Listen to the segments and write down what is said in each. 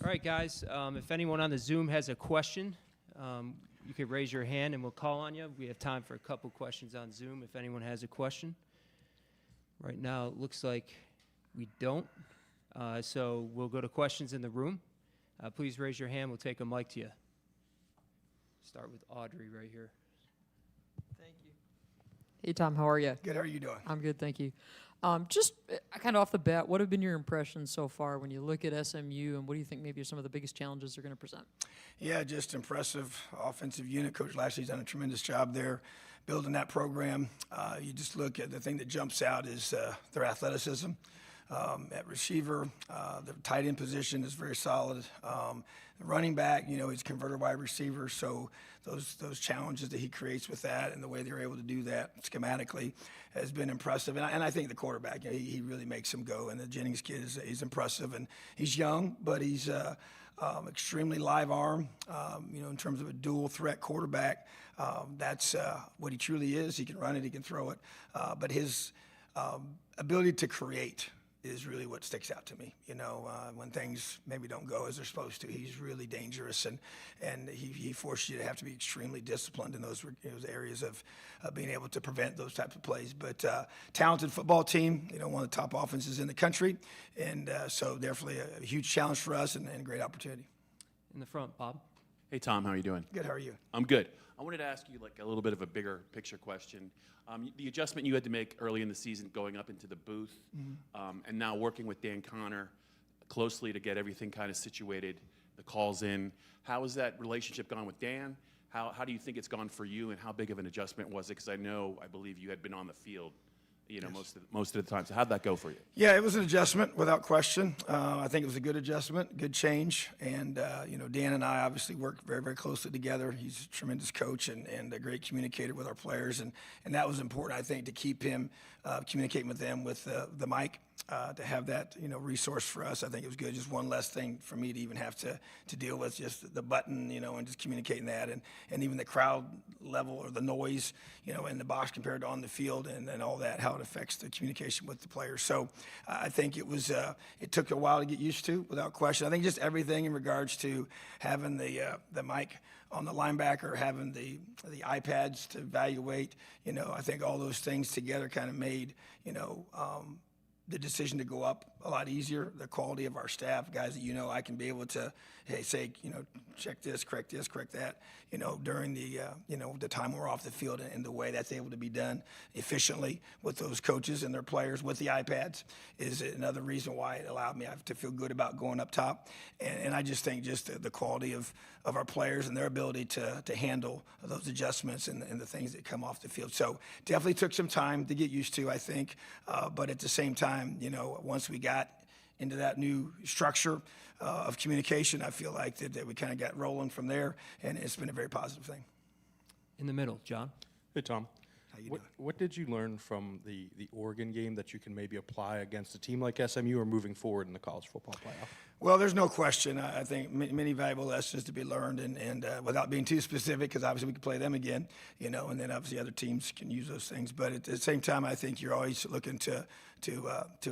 All right, guys, if anyone on the Zoom has a question, you could raise your hand and we'll call on you. We have time for a couple questions on Zoom if anyone has a question. Right now, it looks like we don't. So we'll go to questions in the room. Please raise your hand. We'll take a mic to you. Start with Audrey right here. Thank you. Hey, Tom, how are you? Good. How are you doing? I'm good, thank you. Just kind of off the bat, what have been your impressions so far when you look at SMU, and what do you think maybe are some of the biggest challenges they're going to present? Yeah, just impressive offensive unit. Coach Lashley's done a tremendous job there building that program. You just look at the thing that jumps out is their athleticism. At receiver, the tight end position is very solid. The running back, he's a converted wide receiver, so those challenges that he creates with that and the way they're able to do that schematically has been impressive. And I think the quarterback, he really makes him go. And the Jennings kid he's impressive, and he's young, but he's extremely live arm. In terms of a dual threat quarterback, that's what he truly is. He can run it, he can throw it, but his ability to create is really what sticks out to me. When things maybe don't go as they're supposed to, he's really dangerous, and he forces you to have to be extremely disciplined in those areas of being able to prevent those types of plays. But talented football team, one of the top offenses in the country, and so definitely a huge challenge for us and a great opportunity. In the front, Bob. Hey, Tom, how are you doing? Good. How are you? I'm good. I wanted to ask you a little bit of a bigger picture question. The adjustment you had to make early in the season going up into the booth, and now working with Dan Connor closely to get everything kind of situated, the calls in. How has that relationship gone with Dan? How do you think it's gone for you, and how big of an adjustment was it? Because I believe you had been on the field yes. most of the time. So how'd that go for you? Yeah, it was an adjustment without question. I think it was a good adjustment, good change. And, Dan and I obviously work very, very closely together. He's a tremendous coach and a great communicator with our players. And that was important, I think, to keep him communicating with them with the mic. To have that, resource for us, I think it was good. Just one less thing for me to even have to deal with, just the button, and just communicating that, and even the crowd level or the noise, in the box compared to on the field, and all that, how it affects the communication with the players. So I think it took a while to get used to, without question. I think just everything in regards to having the mic on the linebacker, having the iPads to evaluate, I think all those things together kind of made, the decision to go up a lot easier. The quality of our staff, guys that I can be able to say, check this, correct that, during the time we're off the field, and the way that's able to be done efficiently with those coaches and their players with the iPads is another reason why it allowed me to feel good about going up top. And I just think the quality of our players and their ability to handle those adjustments and the things that come off the field. So definitely took some time to get used to, I think, but at the same time, once we got into that new structure of communication, I feel like that we kind of got rolling from there, and it's been a very positive thing. In the middle, John. Hey, Tom. How you doing? What did you learn from the Oregon game that you can maybe apply against a team like SMU or moving forward in the college football playoff? Well, there's no question. I think many valuable lessons to be learned, and without being too specific, because obviously we can play them again, and then obviously other teams can use those things. But at the same time, I think you're always looking to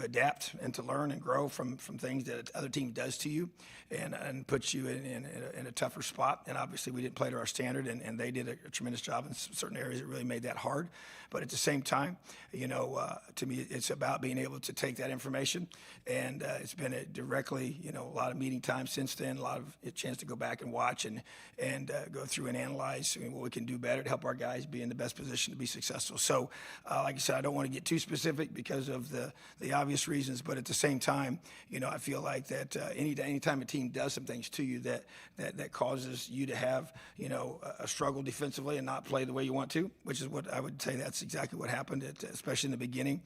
adapt and to learn and grow from things that other team does to you, and puts you in a tougher spot. And obviously we didn't play to our standard, and they did a tremendous job in certain areas that really made that hard. But at the same time, to me, it's about being able to take that information, and it's been directly, a lot of meeting time since then, a lot of a chance to go back and watch and go through and analyze what we can do better to help our guys be in the best position to be successful. So, like I said, I don't want to get too specific because of the obvious reasons, but at the same time, I feel like that anytime a team does some things to you that causes you to have, a struggle defensively and not play the way you want to, which is what I would say that's exactly what happened, especially in the beginning,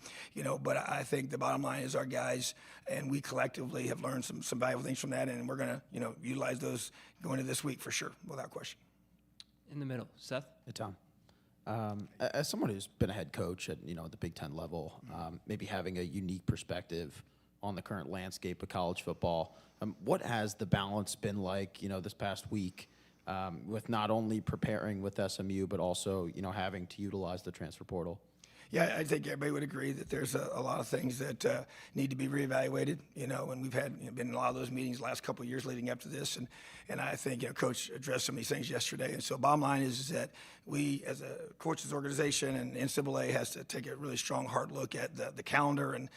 but I think the bottom line is our guys and we collectively have learned some valuable things from that, and we're going to, utilize those going into this week for sure, without question. In the middle, Seth. Hey, Tom. As someone who's been a head coach at the Big Ten level, maybe having a unique perspective on the current landscape of college football, what has the balance been like, this past week, with not only preparing with SMU but also having to utilize the transfer portal? Yeah, I think everybody would agree that there's a lot of things that need to be reevaluated, and we've had been in a lot of those meetings the last couple of years leading up to this, and I think Coach addressed some of these things yesterday. And so bottom line is that we, as a coaches organization and NCAA, has to take a really strong, hard look at the calendar and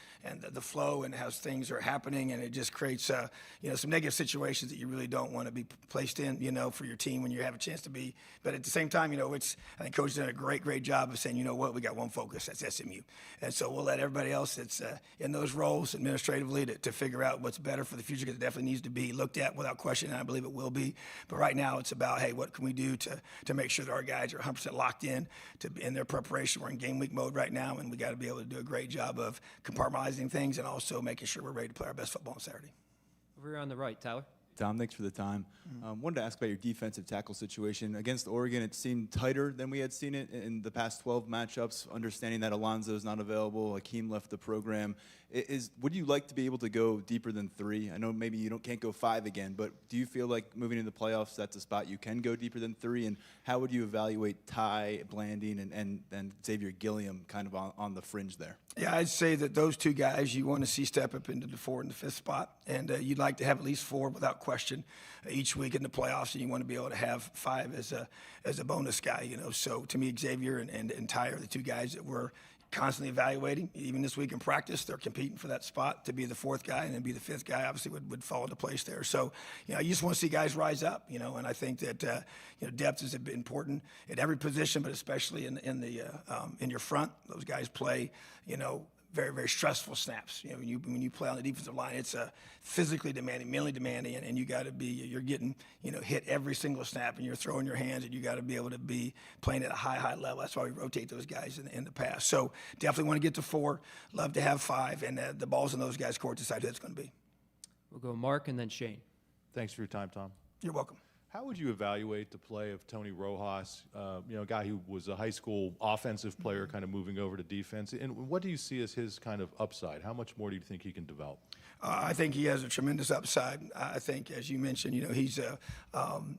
the flow and how things are happening, and it just creates some negative situations that you really don't want to be placed in, for your team when you have a chance to be. But at the same time, I think Coach did a great job of saying, we got one focus, that's SMU. And so we'll let everybody else that's in those roles administratively to figure out what's better for the future, because it definitely needs to be looked at without question, and I believe it will be. But right now it's about, hey, what can we do to make sure that our guys are 100% locked in in their preparation. We're in game week mode right now, and we got to be able to do a great job of compartmentalizing things and also making sure we're ready to play our best football on Saturday. Over here on the right, Tyler. Tom, thanks for the time. Wanted to ask about your defensive tackle situation. Against Oregon, it seemed tighter than we had seen it in the past 12 matchups, understanding that Alonzo's not available, Hakeem left the program. Would you like to be able to go deeper than 3? I know maybe you can't go 5 again, but do you feel like moving into the playoffs, that's a spot you can go deeper than 3? And how would you evaluate Ty Blanding and Xavier Gilliam kind of on the fringe there? Yeah, I'd say that those two guys you want to see step up into the 4th and the 5th spot, and you'd like to have at least 4 without question each week in the playoffs, and you want to be able to have 5 as a bonus guy. So to me, Xavier and Ty are the 2 guys that we're constantly evaluating. Even this week in practice, they're competing for that spot to be the 4th guy, and then be the 5th guy. Obviously, would fall into place there. So you just want to see guys rise up. And I think that depth is important at every position, but especially in your front. Those guys play very, very stressful snaps. When you play on the defensive line, it's physically demanding, mentally demanding, and you got to be, you're getting, hit every single snap, and you're throwing your hands, and you got to be able to be playing at a high level. That's why we rotate those guys in the past. So definitely want to get to 4, love to have 5, and the ball's in those guys' court to decide who it's going to be. We'll go Mark and then Shane. Thanks for your time, Tom. You're welcome. How would you evaluate the play of Tony Rojas, a guy who was a high school offensive player kind of moving over to defense? And what do you see as his kind of upside? How much more do you think he can develop? I think he has a tremendous upside. I think, as you mentioned, he's a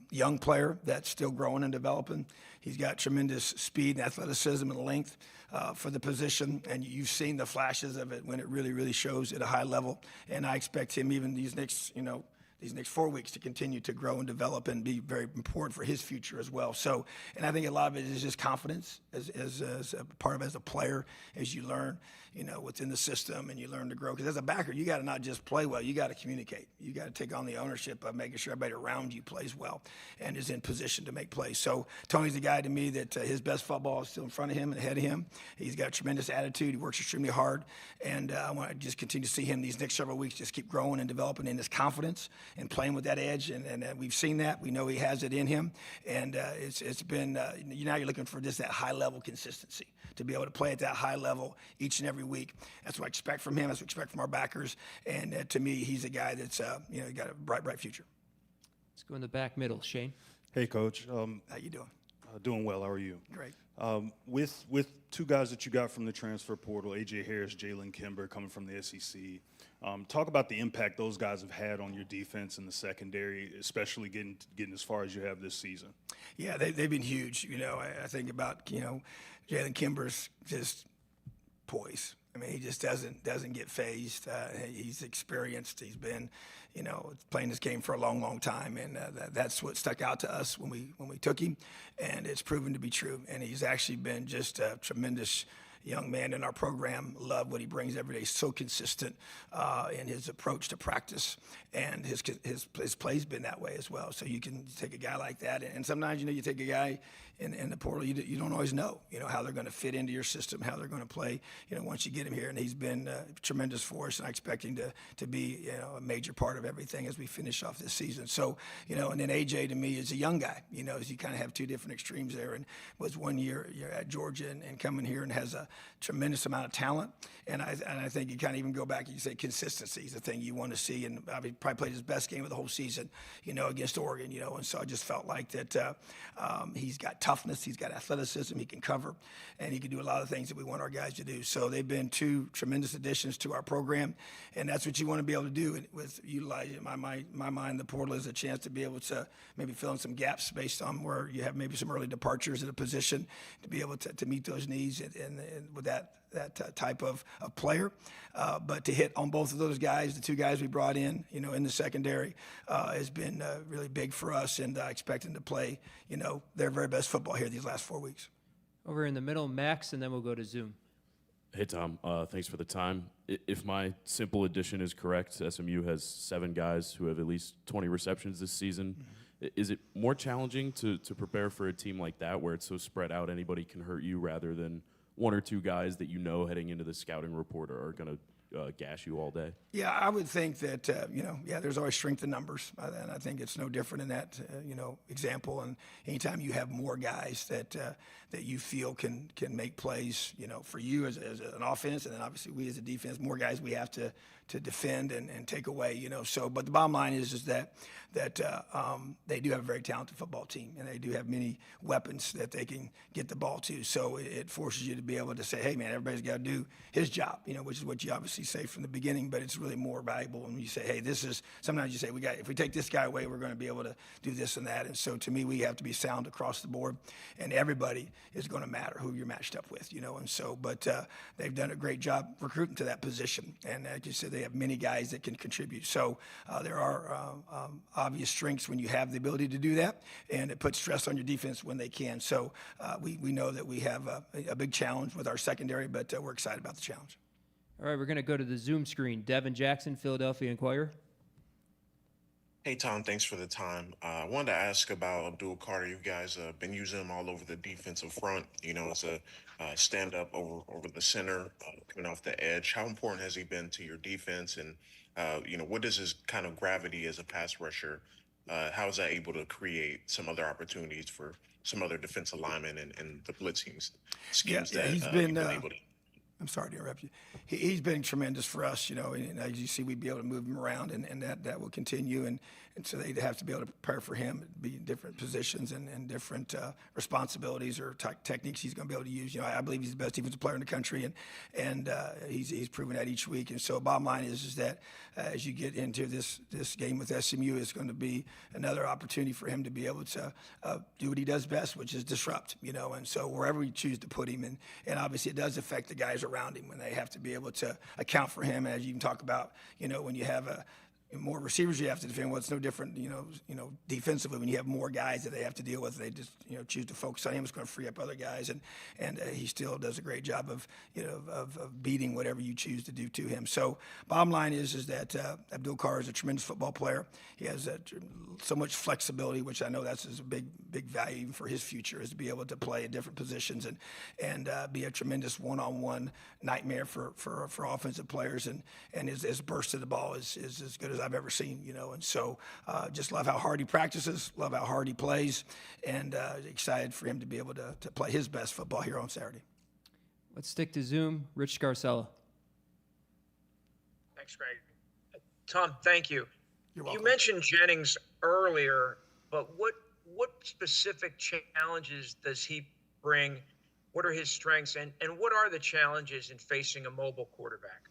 young player that's still growing and developing. He's got tremendous speed and athleticism and length for the position, and you've seen the flashes of it when it really, really shows at a high level. And I expect him even these next 4 weeks to continue to grow and develop and be very important for his future as well. So, and I think a lot of it is just confidence as a part of it as a player, as you learn, what's in the system and you learn to grow. Because as a backer, you got to not just play well, you got to communicate. You got to take on the ownership of making sure everybody around you plays well and is in position to make plays. So Tony's the guy to me that his best football is still in front of him and ahead of him. He's got a tremendous attitude. He works extremely hard. And I want to just continue to see him these next several weeks just keep growing and developing in his confidence and playing with that edge, and we've seen that. We know he has it in him, and it's been now you're looking for just that high level consistency to be able to play at that high level each and every week. That's what I expect from him. That's what I expect from our backers, and to me, he's a guy that's got a bright future. Let's go in the back middle, Shane. Hey, Coach. How you doing? Doing well. How are you? Great. With 2 guys that you got from the transfer portal, A.J. Harris, Jalen Kimber, coming from the SEC, talk about the impact those guys have had on your defense in the secondary, especially getting as far as you have this season. Yeah, they've been huge. I think about Jalen Kimber's just poise. I mean, he just doesn't get phased. He's experienced. He's been, playing this game for a long time, and that's what stuck out to us when we took him, and it's proven to be true. And he's actually been just a tremendous young man in our program. Love what he brings every day. So consistent in his approach to practice, and his play's been that way as well. So you can take a guy like that, and sometimes you take a guy in the portal, you don't always know how they're going to fit into your system, how they're going to play once you get him here. And he's been tremendous for us, and I expect him to be a major part of everything as we finish off this season. So and then AJ to me is a young guy. As you kind of have 2 different extremes there, and was 1 year at Georgia and coming here and has a tremendous amount of talent. And I think you kind of even go back and you say consistency is the thing you want to see. And he probably played his best game of the whole season, against Oregon, And so I just felt like that he's got toughness, he's got athleticism, he can cover, and he can do a lot of things that we want our guys to do. So they've been 2 tremendous additions to our program, and that's what you want to be able to do with utilizing, in my mind, the portal is a chance to be able to maybe fill in some gaps based on where you have maybe some early departures at a position to be able to meet those needs with that type of player. But to hit on both of those guys, the two guys we brought in, in the secondary, has been really big for us, and I expect them to play, their very best football here these last 4 weeks. Over in the middle, Max, and then we'll go to Zoom. Hey, Tom. Thanks for the time. If my simple addition is correct, SMU has 7 guys who have at least 20 receptions this season. Is it more challenging to prepare for a team like that where it's so spread out anybody can hurt you rather than 1 or 2 guys that heading into the scouting report are going to gash you all day? Yeah, I would think that, there's always strength in numbers. And I think it's no different in that, example. And anytime you have more guys that you feel can make plays, for you as an offense, and then obviously we as a defense, more guys we have to defend and take away, So, but the bottom line is that they do have a very talented football team, and they do have many weapons that they can get the ball to. So it forces you to be able to say, hey, man, everybody's got to do his job, which is what you obviously say from the beginning, but it's really more valuable when you say, hey, sometimes you say, if we take this guy away, we're going to be able to do this and that. And so to me, we have to be sound across the board, and everybody is going to matter who you're matched up with, and so, but they've done a great job recruiting to that position. And like you said, they have many guys that can contribute. So there are obvious strengths when you have the ability to do that, and it puts stress on your defense when they can. So we know that we have a big challenge with our secondary, but we're excited about the challenge. All right, we're going to go to the Zoom screen. Devon Jackson, Philadelphia Inquirer. Hey, Tom, thanks for the time. I wanted to ask about Abdul Carter. You guys have been using him all over the defensive front, as a stand-up over the center, coming off the edge. How important has he been to your defense? And, what is his kind of gravity as a pass rusher? How is that able to create some other opportunities for some other defensive linemen and the blitzing schemes that he's you've been able to? I'm sorry to interrupt you. He's been tremendous for us, and as you see, we'd be able to move him around, and that will continue. And so they'd have to be able to prepare for him, be in different positions and different responsibilities or techniques he's going to be able to use. I believe he's the best defensive player in the country, and he's proven that each week. And so bottom line is that as you get into this game with SMU, it's going to be another opportunity for him to be able to do what he does best, which is disrupt, And so wherever we choose to put him, and obviously it does affect the guys around him when they have to be able to account for him. As you can talk about, when you have more receivers you have to defend. Well, it's no different, defensively when you have more guys that they have to deal with. They just, choose to focus on him. It's going to free up other guys, and he still does a great job of beating whatever you choose to do to him. So, bottom line is that Abdul Carter is a tremendous football player. He has so much flexibility, which I know that's a big value even for his future, is to be able to play in different positions and be a tremendous one-on-one nightmare for offensive players. And his burst of the ball is as good as I've ever seen, And so just love how hard he practices, love how hard he plays, and excited for him to be able to play his best football here on Saturday. Let's stick to Zoom. Rich Scarcella. Thanks, Greg. Tom, thank you. You're welcome. You mentioned Jennings earlier, but what specific challenges does he bring? What are his strengths, and what are the challenges in facing a mobile quarterback?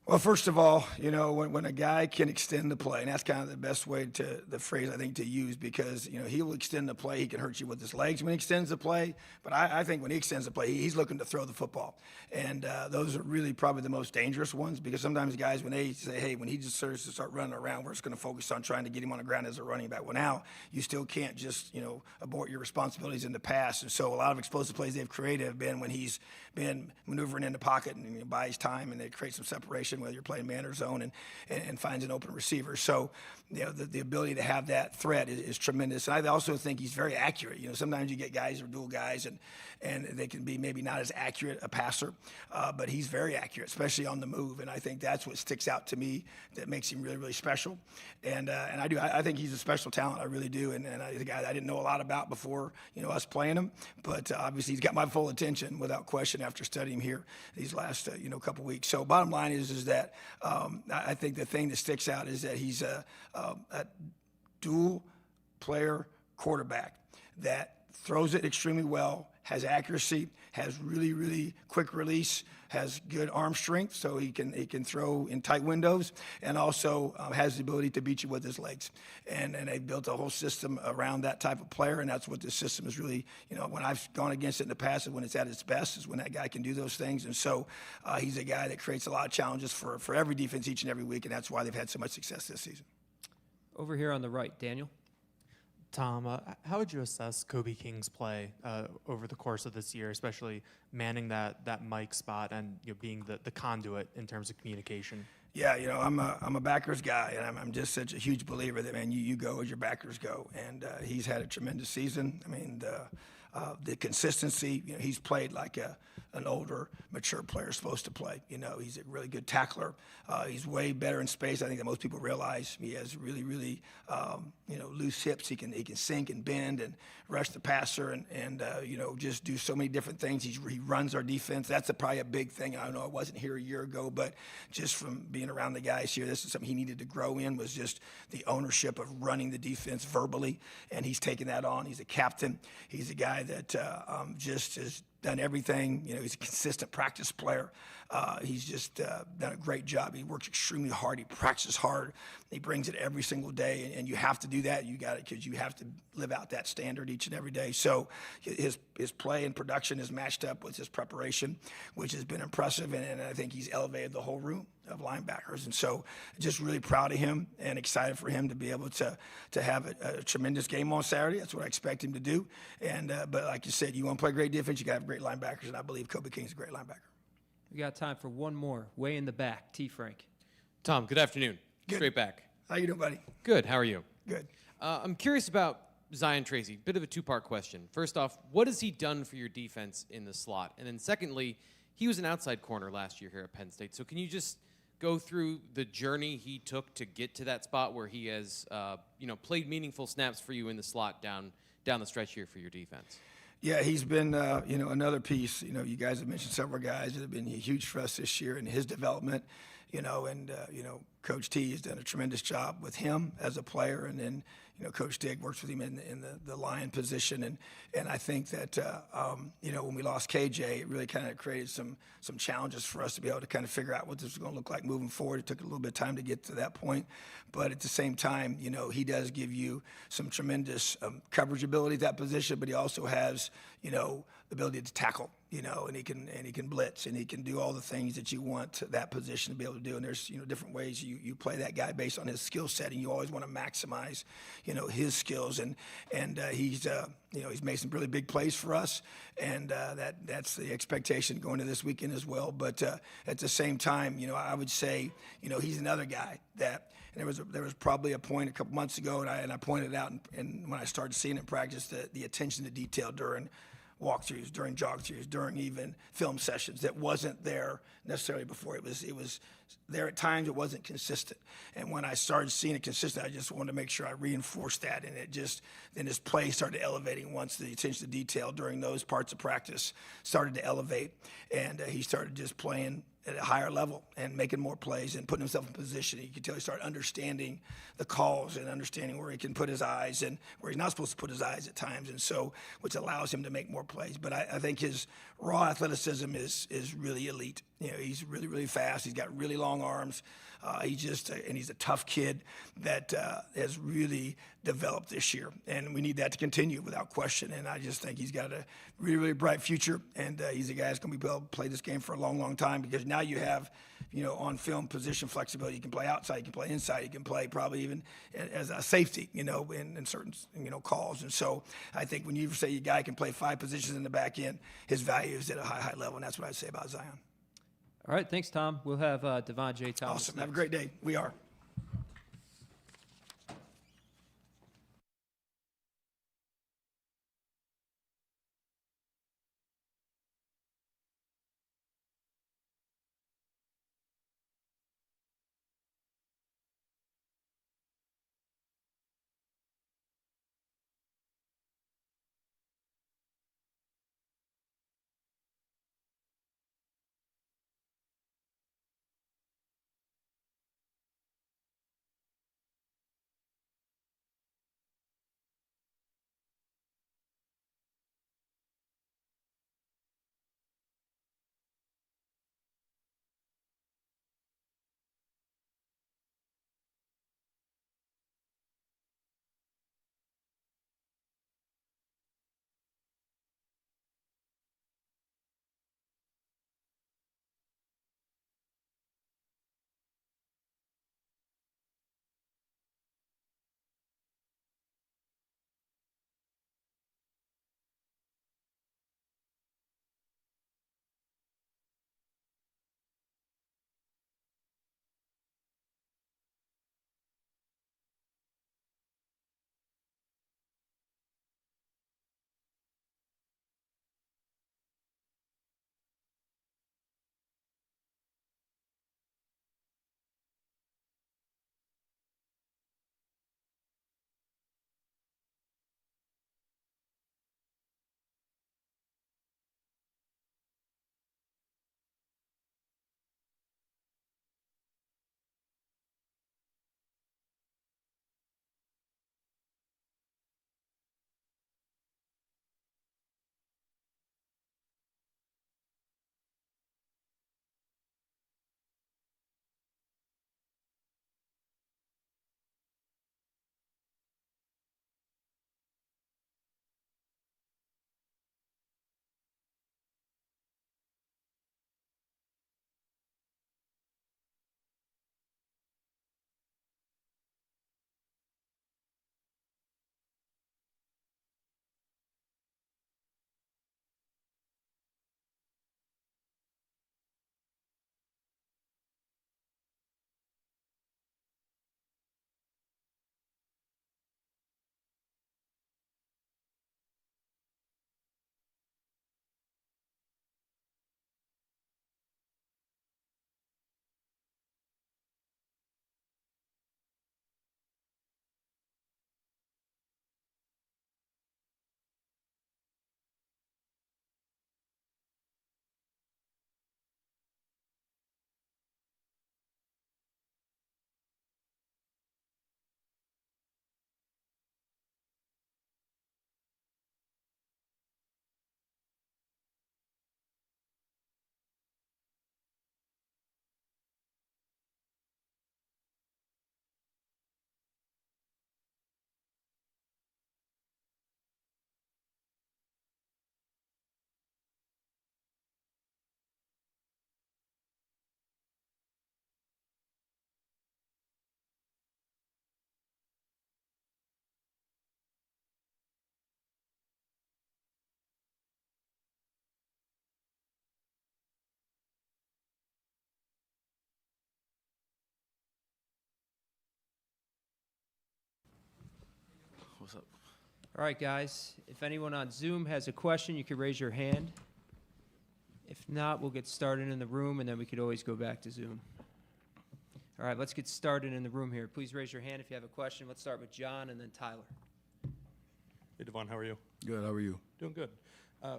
Well, first of all, when a guy can extend the play, and that's kind of the best way the phrase I think to use, because, he will extend the play. He can hurt you with his legs when he extends the play. But I think when he extends the play, he's looking to throw the football. And those are really probably the most dangerous ones, because sometimes guys, when they say, hey, when he just starts to start running around, we're just going to focus on trying to get him on the ground as a running back. Well, now you still can't just, abort your responsibilities in the pass. And so a lot of explosive plays they've created have been when he's been maneuvering in the pocket and buys time, and they create some separation, whether you're playing man or zone, and finds an open receiver. So, the ability to have that threat is tremendous. And I also think he's very accurate. Sometimes you get guys who are dual guys, and they can be maybe not as accurate a passer, but he's very accurate, especially on the move. And I think that's what sticks out to me that makes him really, really special. And I think he's a special talent. I really do. And the guy I didn't know a lot about before, us playing him, but obviously he's got my full attention without question after studying him here these last, couple weeks. So bottom line is that I think the thing that sticks out is that he's a dual player quarterback that throws it extremely well, has accuracy, has really, really quick release, has good arm strength, so he can throw in tight windows, and also has the ability to beat you with his legs. And they built a whole system around that type of player, and that's what this system is really, when I've gone against it in the past, and when it's at its best, is when that guy can do those things. And so he's a guy that creates a lot of challenges for every defense each and every week, and that's why they've had so much success this season. Over here on the right, Daniel. Tom, how would you assess Kobe King's play over the course of this year, especially manning that Mike spot and being the conduit in terms of communication? Yeah, I'm a backers guy, and I'm just such a huge believer that, man, you go as your backers go. And he's had a tremendous season. I mean, the consistency, he's played like an older, mature player is supposed to play. He's a really good tackler. He's way better in space, I think, than most people realize. He has really, really, loose hips. He can sink and bend and rush the passer and just do so many different things. He runs our defense. That's probably a big thing. I know I wasn't here a year ago, but just from being around the guys here, this is something he needed to grow in, was just the ownership of running the defense verbally, and he's taken that on. He's a captain. He's a guy that just has done everything. He's a consistent practice player. He's just done a great job. He works extremely hard. He practices hard. He brings it every single day, and you have to do that. You got it because you have to live out that standard each and every day. So his play and production is matched up with his preparation, which has been impressive, and I think he's elevated the whole room of linebackers. And so just really proud of him and excited for him to be able to have a tremendous game on Saturday. That's what I expect him to do. And but like you said, you want to play great defense, you got to have great linebackers, and I believe Kobe King's a great linebacker. We got time for one more. Way in the back, T. Frank. Tom, good afternoon. Good. Straight back. How you doing, buddy? Good. How are you? Good. I'm curious about Zion Tracy. Bit of a two-part question. First off, what has he done for your defense in the slot? And then secondly, he was an outside corner last year here at Penn State. So can you just go through the journey he took to get to that spot where he has, played meaningful snaps for you in the slot down the stretch here for your defense? Yeah, he's been, another piece. You guys have mentioned several guys that have been huge for us this year in his development, Coach T has done a tremendous job with him as a player, and then, Coach Digg works with him in the lion position, and I think that, when we lost KJ, it really kind of created some challenges for us to be able to kind of figure out what this was going to look like moving forward. It took a little bit of time to get to that point, but at the same time, he does give you some tremendous coverage ability at that position, but he also has, the ability to tackle, and he can blitz, and he can do all the things that you want that position to be able to do. And there's, different ways you play that guy based on his skill set, and you always want to maximize, his skills. And he's, he's made some really big plays for us, and that's the expectation going to this weekend as well. But at the same time, I would say, he's another guy that. And there was probably a point a couple months ago, and I pointed out, and when I started seeing it in practice, the attention to detail during walkthroughs, during jog-throughs, during even film sessions that wasn't there necessarily before. It was there at times. It wasn't consistent. And when I started seeing it consistent, I just wanted to make sure I reinforced that. And then his play started elevating once the attention to detail during those parts of practice started to elevate. And he started just playing at a higher level and making more plays and putting himself in position. You could tell he started understanding the calls and understanding where he can put his eyes and where he's not supposed to put his eyes at times, and so which allows him to make more plays. But I think his raw athleticism is really elite. He's really, really fast. He's got really long arms. And he's a tough kid that has really developed this year, and we need that to continue without question. And I just think he's got a really, really bright future, and he's a guy that's going to be able to play this game for a long, long time, because now you have, on film position flexibility. You can play outside, you can play inside, you can play probably even as a safety, in certain, calls. And so I think when you say a guy can play 5 positions in the back end, his value is at a high, high level, and that's what I'd say about Zion. All right, thanks, Tom. We'll have Devon J. Thomas. Awesome. Have a great day. We are. What's up? All right, guys. If anyone on Zoom has a question, you can raise your hand. If not, we'll get started in the room, and then we could always go back to Zoom. All right, let's get started in the room here. Please raise your hand if you have a question. Let's start with John and then Tyler. Hey, Devon, how are you? Good. How are you? Doing good.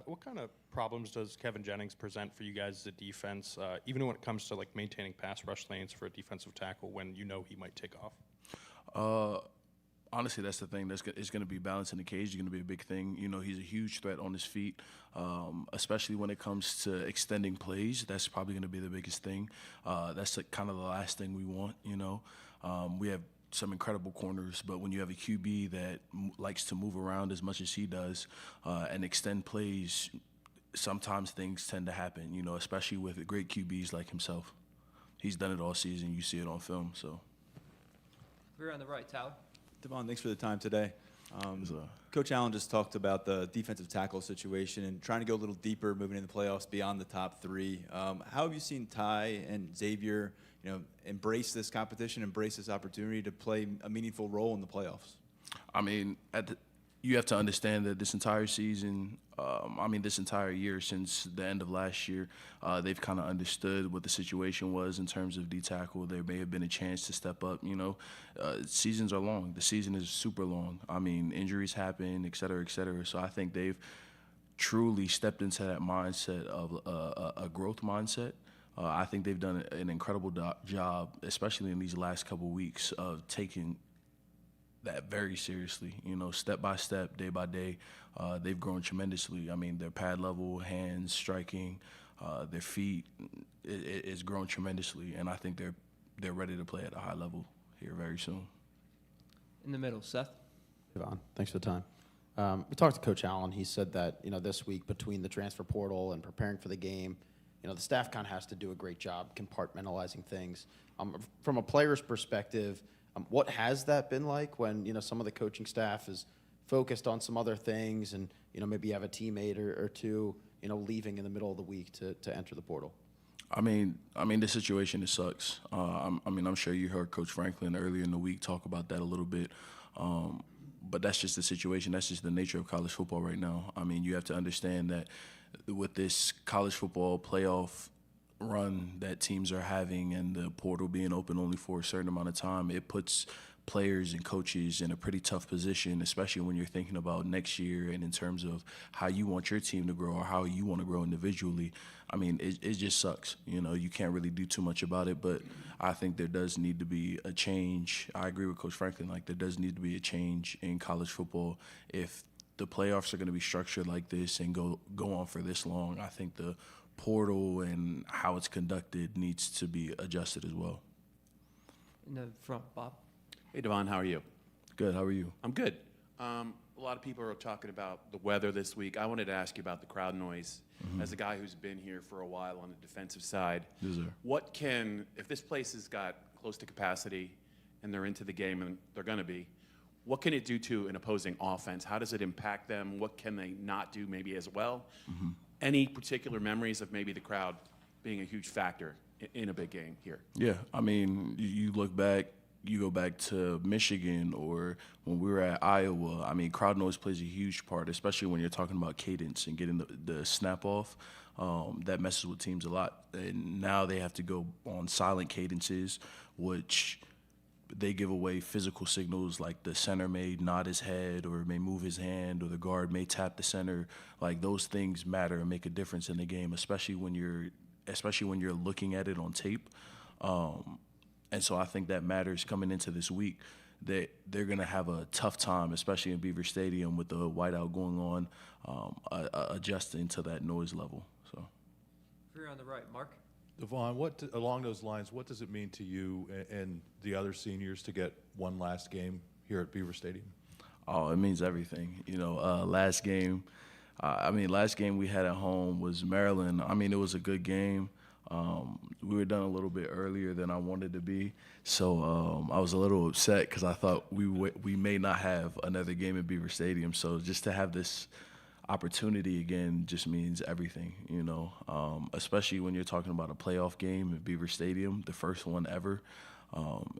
What kind of problems does Kevin Jennings present for you guys as a defense, even when it comes to like maintaining pass rush lanes for a defensive tackle when you know he might take off? Honestly, that's the thing. It's going to be balance in the cage. It's going to be a big thing. You know, he's a huge threat on his feet, especially when it comes to extending plays. That's probably going to be the biggest thing. That's kind of the last thing we want, you know. We have some incredible corners, but when you have a QB that likes to move around as much as he does and extend plays, sometimes things tend to happen, you know, especially with great QBs like himself. He's done it all season. You see it on film, so. We're on the right, Tyler. Devon, thanks for the time today. Coach Allen just talked about the defensive tackle situation and trying to go a little deeper, moving in the playoffs beyond the top three. How have you seen Ty and Xavier, you know, embrace this competition, embrace this opportunity to play a meaningful role in the playoffs? I mean, you have to understand that this entire season, this entire year since the end of last year, they've kind of understood what the situation was in terms of D-tackle. There may have been a chance to step up, you know. Seasons are long. The season is super long. I mean, injuries happen, et cetera, et cetera. So I think they've truly stepped into that mindset of a growth mindset. I think they've done an incredible job, especially in these last couple weeks, of taking that very seriously, you know, step by step, day by day. They've grown tremendously. I mean, their pad level, hands, striking, their feet, it's grown tremendously, and I think they're ready to play at a high level here very soon. In the middle, Seth. Devon, thanks for the time. We talked to Coach Allen. He said that, you know, this week between the transfer portal and preparing for the game, you know, the staff kind of has to do a great job compartmentalizing things. From a player's perspective, what has that been like when, you know, some of the coaching staff is focused on some other things and, you know, maybe you have a teammate or two, you know, leaving in the middle of the week to enter the portal? I mean, the situation, it sucks. I'm sure you heard Coach Franklin earlier in the week talk about that a little bit. But that's just the situation. That's just the nature of college football right now. I mean, you have to understand that with this college football playoff run that teams are having and the portal being open only for a certain amount of time, it puts players and coaches in a pretty tough position, especially when you're thinking about next year and in terms of how you want your team to grow or how you want to grow individually. I mean, it just sucks. You know, you can't really do too much about it, but I think there does need to be a change. I agree with Coach Franklin. Like, there does need to be a change in college football. If the playoffs are going to be structured like this and go on for this long, I think the portal and how it's conducted needs to be adjusted as well. In the front, Bob. Hey, Devon, how are you? Good. How are you? I'm good. A lot of people are talking about the weather this week. I wanted to ask you about the crowd noise. As a guy who's been here for a while on the defensive side, yes, sir. If this place has got close to capacity and they're into the game, and they're going to be, what can it do to an opposing offense? How does it impact them? What can they not do maybe as well? Any particular memories of maybe the crowd being a huge factor in a big game here? Yeah, I mean, you look back, you go back to Michigan or when we were at Iowa. I mean, crowd noise plays a huge part, especially when you're talking about cadence and getting the snap off. That messes with teams a lot. And now they have to go on silent cadences, which they give away physical signals, like the center may nod his head or may move his hand or the guard may tap the center. Like, those things matter and make a difference in the game, especially when you're looking at it on tape. And so I think that matters coming into this week. They're going to have a tough time, especially in Beaver Stadium with the whiteout going on, adjusting to that noise level. So, Here on the right, Mark. Devon, along those lines, what does it mean to you and the other seniors to get one last game here at Beaver Stadium? Oh, it means everything. You know, last game we had at home was Maryland. I mean, it was a good game. We were done a little bit earlier than I wanted to be, so I was a little upset because I thought we may not have another game at Beaver Stadium. So just to have this opportunity again just means everything, you know, especially when you're talking about a playoff game at Beaver Stadium, the first one ever.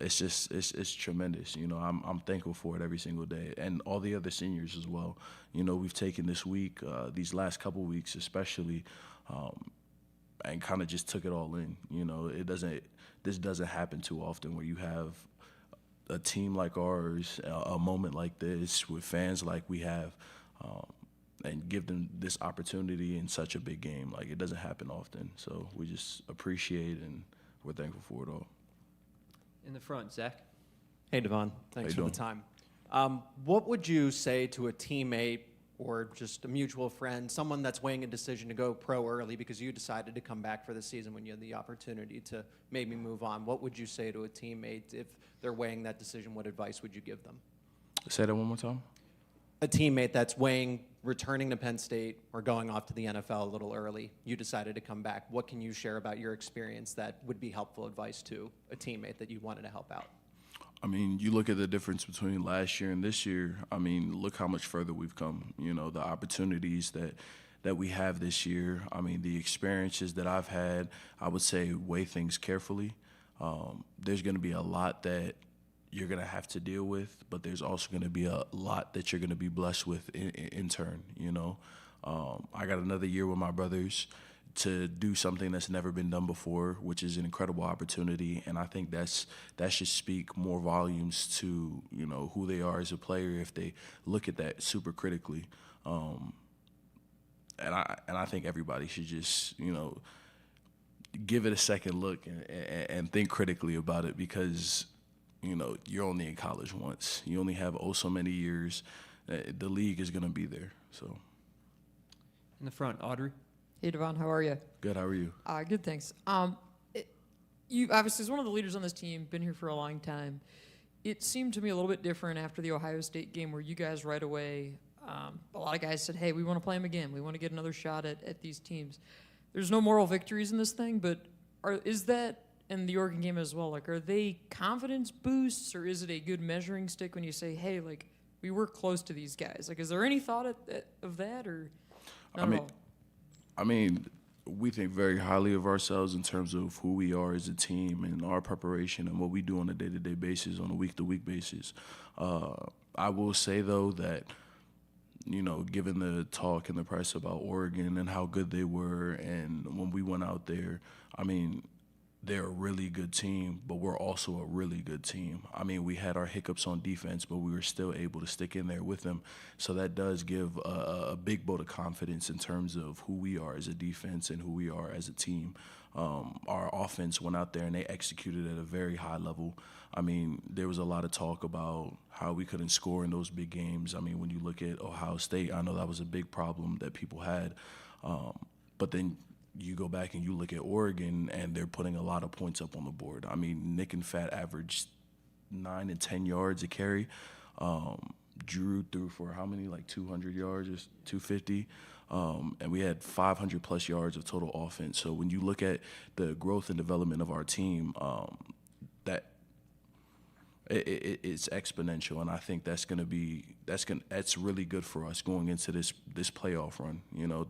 It's tremendous. You know, I'm thankful for it every single day, and all the other seniors as well. You know, we've taken this week, these last couple weeks especially, and kind of just took it all in. You know, this doesn't happen too often where you have a team like ours, a moment like this with fans like we have, and give them this opportunity in such a big game. Like, it doesn't happen often. So we just appreciate and we're thankful for it all. In the front, Zach. Hey, Devon. Thanks for the time. What would you say to a teammate or just a mutual friend, someone that's weighing a decision to go pro early because you decided to come back for the season when you had the opportunity to maybe move on? What would you say to a teammate if they're weighing that decision? What advice would you give them? Say that one more time. A teammate that's weighing returning to Penn State or going off to the NFL a little early. You decided to come back. What can you share about your experience that would be helpful advice to a teammate that you wanted to help out? I mean, you look at the difference between last year and this year. I mean, look how much further we've come. You know, the opportunities that we have this year. I mean, the experiences that I've had, I would say weigh things carefully. There's going to be a lot that you're going to have to deal with, but there's also going to be a lot that you're going to be blessed with in turn, you know. I got another year with my brothers to do something that's never been done before, which is an incredible opportunity, and I think that should speak more volumes to, you know, who they are as a player if they look at that super critically. And I think everybody should just, you know, give it a second look and think critically about it, because, you know, you're only in college once. You only have so many years. The league is going to be there. So, In the front, Audrey. Hey, Devon, how are you? Good, how are you? Good, thanks. You obviously, as one of the leaders on this team, been here for a long time. It seemed to me a little bit different after the Ohio State game where you guys right away, a lot of guys said, hey, we want to play them again. We want to get another shot at these teams. There's no moral victories in this thing, but is that in the Oregon game as well? Like, are they confidence boosts, or is it a good measuring stick when you say, hey, like, we were close to these guys? Like, is there any thought of that, or not at all? I mean, we think very highly of ourselves in terms of who we are as a team and our preparation and what we do on a day-to-day basis, on a week-to-week basis. I will say, though, that, you know, given the talk and the press about Oregon and how good they were, and when we went out there, I mean, they're a really good team, but we're also a really good team. I mean, we had our hiccups on defense, but we were still able to stick in there with them. So that does give a big vote of confidence in terms of who we are as a defense and who we are as a team. Our offense went out there and they executed at a very high level. I mean, there was a lot of talk about how we couldn't score in those big games. I mean, when you look at Ohio State, I know that was a big problem that people had. But then you go back and you look at Oregon, and they're putting a lot of points up on the board. I mean, Nick and Fat averaged 9 and 10 yards a carry. Drew threw for how many, like 200 yards or 250? And we had 500-plus yards of total offense. So when you look at the growth and development of our team, it's exponential, and I think that's really good for us going into this playoff run. You know,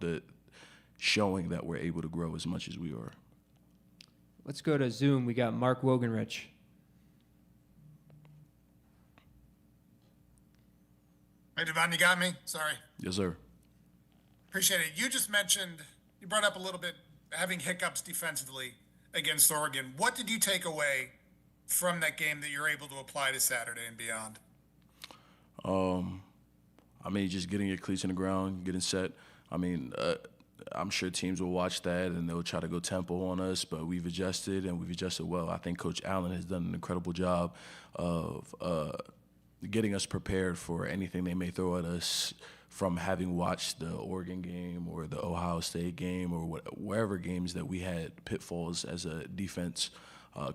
showing that we're able to grow as much as we are. Let's go to Zoom. We got Mark Wogenrich. Hey, Devon, you got me? Sorry. Yes, sir. Appreciate it. You just mentioned, you brought up a little bit having hiccups defensively against Oregon. What did you take away from that game that you're able to apply to Saturday and beyond? I mean, just getting your cleats in the ground, getting set. I mean, I'm sure teams will watch that and they'll try to go tempo on us, but we've adjusted, and we've adjusted well. I think Coach Allen has done an incredible job of getting us prepared for anything they may throw at us, from having watched the Oregon game or the Ohio State game or wherever games that we had pitfalls as a defense.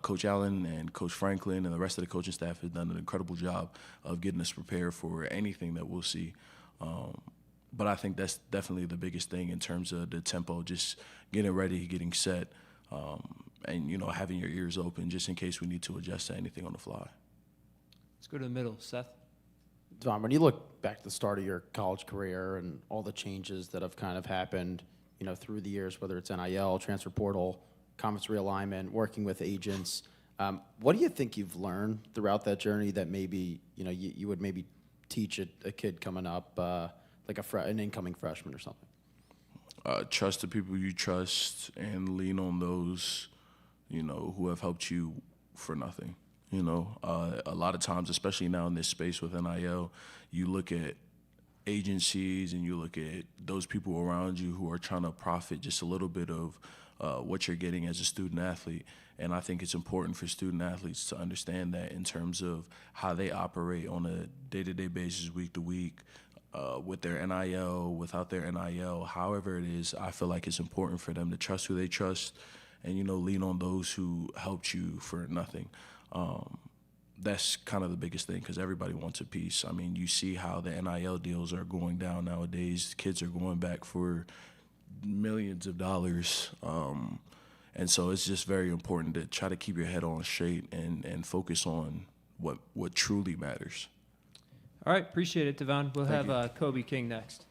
Coach Allen and Coach Franklin and the rest of the coaching staff have done an incredible job of getting us prepared for anything that we'll see. But I think that's definitely the biggest thing in terms of the tempo, just getting ready, getting set, and, you know, having your ears open just in case we need to adjust to anything on the fly. Let's go to the middle. Seth? Don, when you look back to the start of your college career and all the changes that have kind of happened, you know, through the years, whether it's NIL, transfer portal, conference realignment, working with agents, What do you think you've learned throughout that journey that maybe you would maybe teach a kid coming up, like an incoming freshman or something? Trust the people you trust and lean on those, who have helped you for nothing. A lot of times, especially now in this space with NIL, you look at agencies and you look at those people around you who are trying to profit just a little bit of what you're getting as a student athlete. And I think it's important for student athletes to understand that in terms of how they operate on a day-to-day basis, week to week, with their NIL, without their NIL, however it is, I feel like it's important for them to trust who they trust and, lean on those who helped you for nothing. That's kind of the biggest thing because everybody wants a piece. I mean, you see how the NIL deals are going down nowadays. Kids are going back for millions of dollars. And so it's just very important to try to keep your head on straight and focus on what truly matters. All right, appreciate it, Devon. We'll Thank have Kobe King next.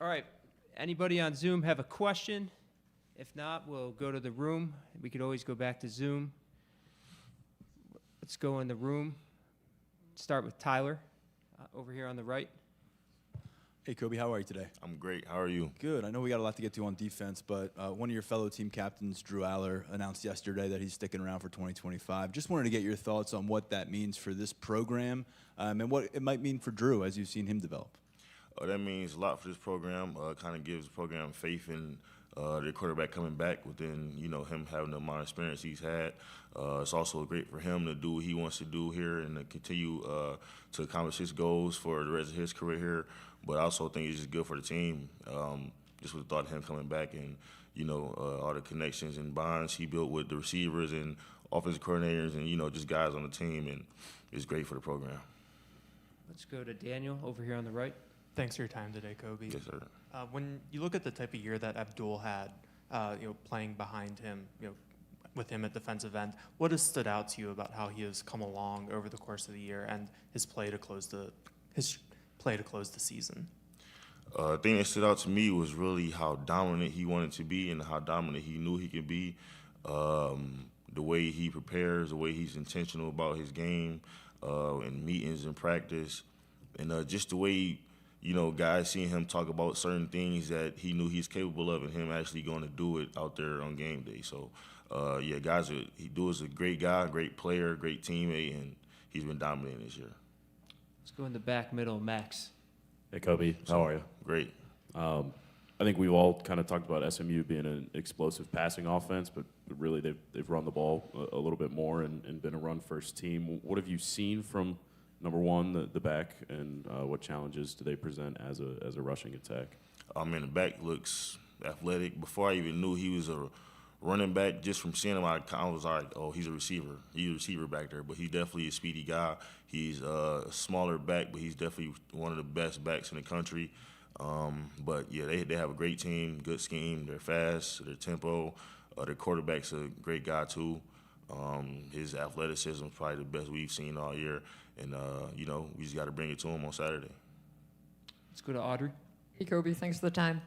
All right. Anybody on Zoom have a question? If not, we'll go to the room. We could always go back to Zoom. Let's go in the room. Start with Tyler over here on the right. Hey, Kobe, how are you today? I'm great. How are you? Good. I know we got a lot to get to on defense, but one of your fellow team captains, Drew Aller, announced yesterday that he's sticking around for 2025. Just wanted to get your thoughts on what that means for this program and what it might mean for Drew as you've seen him develop. That means a lot for this program. Kind of gives the program faith in their quarterback coming back within, him having the amount of experience he's had. It's also great for him to do what he wants to do here and to continue to accomplish his goals for the rest of his career here. But I also think it's just good for the team. Just with the thought of him coming back and, all the connections and bonds he built with the receivers and offensive coordinators and, just guys on the team. And it's great for the program. Let's go to Daniel over here on the right. Thanks for your time today, Kobe. Yes, sir. When you look at the type of year that Abdul had, playing behind him, with him at defensive end, what has stood out to you about how he has come along over the course of the year and his play to close the season? The thing that stood out to me was really how dominant he wanted to be and how dominant he knew he could be. The way he prepares, the way he's intentional about his game, in meetings and practice, and just the way. Guys seeing him talk about certain things that he knew he's capable of and him actually going to do it out there on game day. So, he is a great guy, great player, great teammate, and he's been dominating this year. Let's go in the back middle, Max. Hey, Kobe. How are you? Great. I think we've all kind of talked about SMU being an explosive passing offense, but really they've run the ball a little bit more and been a run-first team. What have you seen from Number one, the back, and what challenges do they present as a rushing attack? The back looks athletic. Before I even knew he was a running back, just from seeing him, I was like, oh, he's a receiver. He's a receiver back there, but he's definitely a speedy guy. He's a smaller back, but he's definitely one of the best backs in the country. But yeah, they have a great team, good scheme. They're fast, their tempo. Their quarterback's a great guy too. His athleticism is probably the best we've seen all year, and we just got to bring it to him on Saturday. Let's go to Audrey. Hey, Kobe, thanks for the time.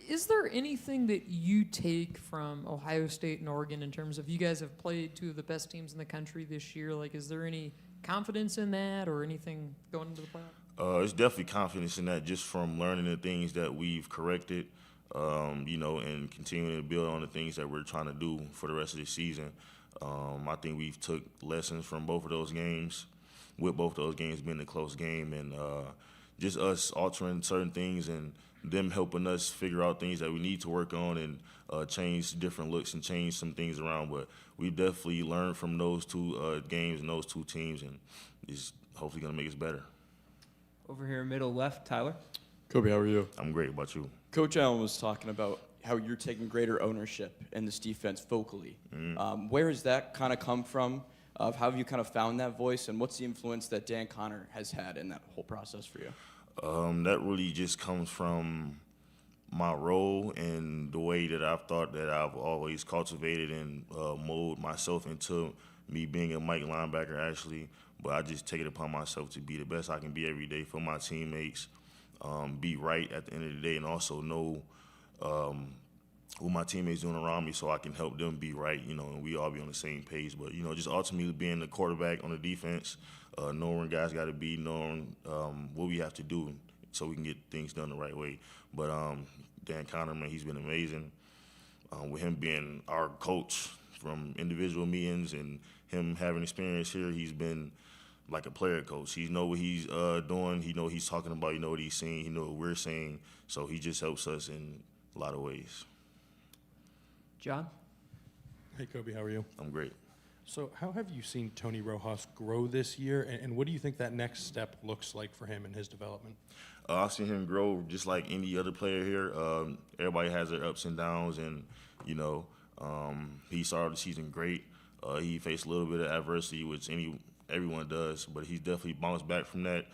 Is there anything that you take from Ohio State and Oregon in terms of you guys have played two of the best teams in the country this year? Like, is there any confidence in that or anything going into the playoff? It's definitely confidence in that just from learning the things that we've corrected, and continuing to build on the things that we're trying to do for the rest of the season. I think we've took lessons from both of those games, with both of those games being a close game, and just us altering certain things and them helping us figure out things that we need to work on and change different looks and change some things around. But we definitely learned from those two games and those two teams, and it's hopefully going to make us better. Over here, middle left, Tyler. Kobe, how are you? I'm great. About you? Coach Allen was talking about how you're taking greater ownership in this defense vocally. Where has that kind of come from? How have you kind of found that voice, and what's the influence that Dan Connor has had in that whole process for you? That really just comes from my role and the way that I've thought that I've always cultivated and molded myself into me being a Mike linebacker, actually. But I just take it upon myself to be the best I can be every day for my teammates, be right at the end of the day, and also know what my teammates doing around me so I can help them be right, and we all be on the same page. But, just ultimately being the quarterback on the defense, knowing where guys got to be, knowing what we have to do so we can get things done the right way. But Dan Connor, man, he's been amazing. With him being our coach from individual meetings and him having experience here, he's been like a player coach. He know what he's doing. He know what he's talking about. He know what he's saying. He know what we're saying. So he just helps us in a lot of ways. John? Hey, Kobe, how are you? I'm great. So how have you seen Tony Rojas grow this year, and what do you think that next step looks like for him in his development? I've seen him grow just like any other player here. Everybody has their ups and downs, and, he started the season great. He faced a little bit of adversity, which everyone does, but he's definitely bounced back from that.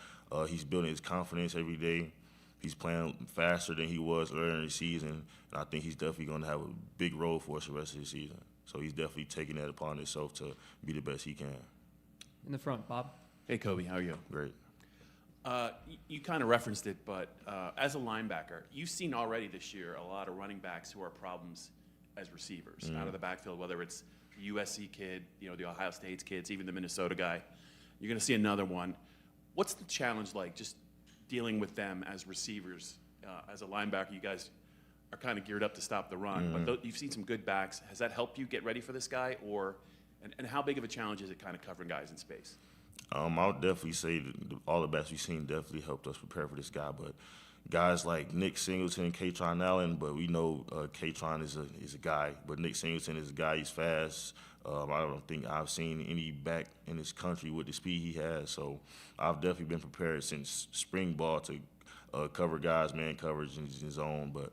He's building his confidence every day. He's playing faster than he was earlier in the season, and I think he's definitely going to have a big role for us the rest of the season. So he's definitely taking that upon himself to be the best he can. In the front, Bob. Hey, Kobe, how are you? Great. You kind of referenced it, but as a linebacker, you've seen already this year a lot of running backs who are problems as receivers out of the backfield, whether it's the USC kid, the Ohio State's kids, even the Minnesota guy. You're going to see another one. What's the challenge like just dealing with them as receivers? As a linebacker, you guys are kind of geared up to stop the run, but you've seen some good backs. Has that helped you get ready for this guy, and how big of a challenge is it kind of covering guys in space? I would definitely say that all the backs we've seen definitely helped us prepare for this guy, but guys like Nick Singleton and Katron Allen, but we know Katron is a guy, but Nick Singleton is a guy. He's fast. I don't think I've seen any back in this country with the speed he has, so I've definitely been prepared since spring ball to cover guys, man coverage in his zone, but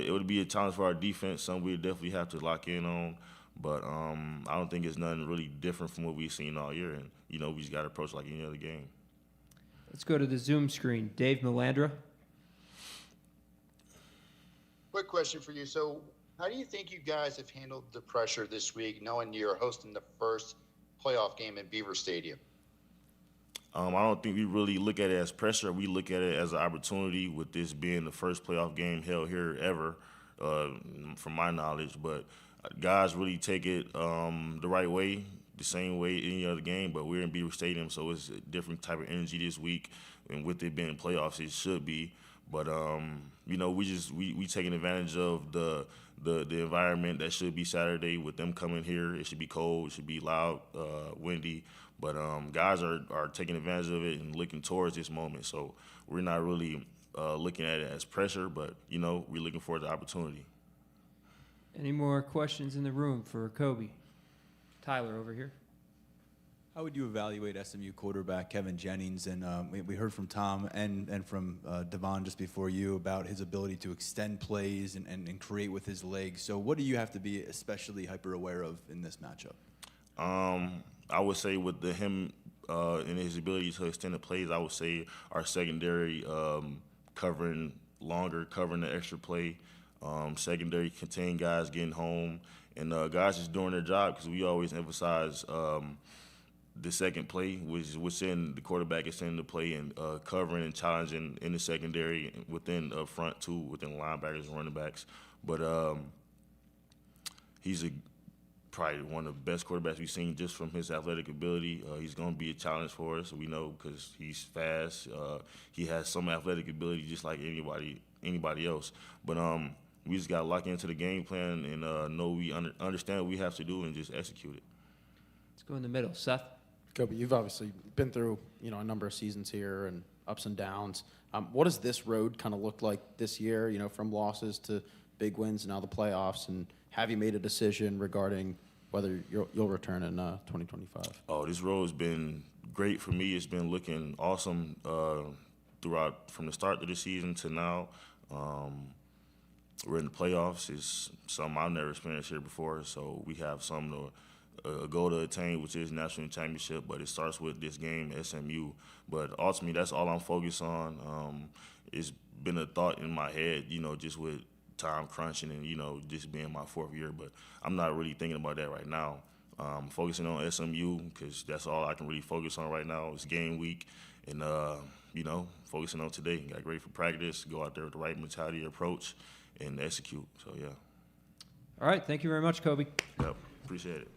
it would be a challenge for our defense, something we definitely have to lock in on, but I don't think it's nothing really different from what we've seen all year, and, we just got to approach like any other game. Let's go to the Zoom screen. Dave Melandra. Quick question for you. So how do you think you guys have handled the pressure this week, knowing you're hosting the first playoff game in Beaver Stadium? I don't think we really look at it as pressure. We look at it as an opportunity, with this being the first playoff game held here ever, from my knowledge. But guys really take it the right way, the same way any other game. But we're in Beaver Stadium, so it's a different type of energy this week. And with it being playoffs, it should be. But we taking advantage of the environment that should be Saturday with them coming here. It should be cold, it should be loud, windy. But guys are taking advantage of it and looking towards this moment. So we're not really looking at it as pressure, but we're looking for the opportunity. Any more questions in the room for Kobe? Tyler over here. How would you evaluate SMU quarterback Kevin Jennings? And we heard from Tom and from Devon just before you about his ability to extend plays and create with his legs. So what do you have to be especially hyper aware of in this matchup? I would say with him and his ability to extend the plays, I would say our secondary covering longer, covering the extra play, secondary contain guys getting home, and guys just doing their job because we always emphasize the second play, which is within the quarterback extending the play and covering and challenging in the secondary within front too, within linebackers and running backs. But he's probably one of the best quarterbacks we've seen just from his athletic ability. He's going to be a challenge for us, we know, because he's fast. He has some athletic ability just like anybody else. But we just got to lock into the game plan and know we understand what we have to do and just execute it. Let's go in the middle. Seth? Kobe, you've obviously been through, a number of seasons here and ups and downs. What does this road kind of look like this year, from losses to big wins and now the playoffs? And have you made a decision regarding whether you'll return in 2025? Oh, this road has been great for me. It's been looking awesome throughout from the start of the season to now. We're in the playoffs. It's something I've never experienced here before, so we have something to a goal to attain, which is national championship, but it starts with this game, SMU. But ultimately, that's all I'm focused on. It's been a thought in my head, just with time crunching and, just being my fourth year. But I'm not really thinking about that right now. Focusing on SMU because that's all I can really focus on right now. It's game week and, focusing on today. Got ready for practice, go out there with the right mentality approach, and execute. So, yeah. All right. Thank you very much, Kobe. Yep. Appreciate it.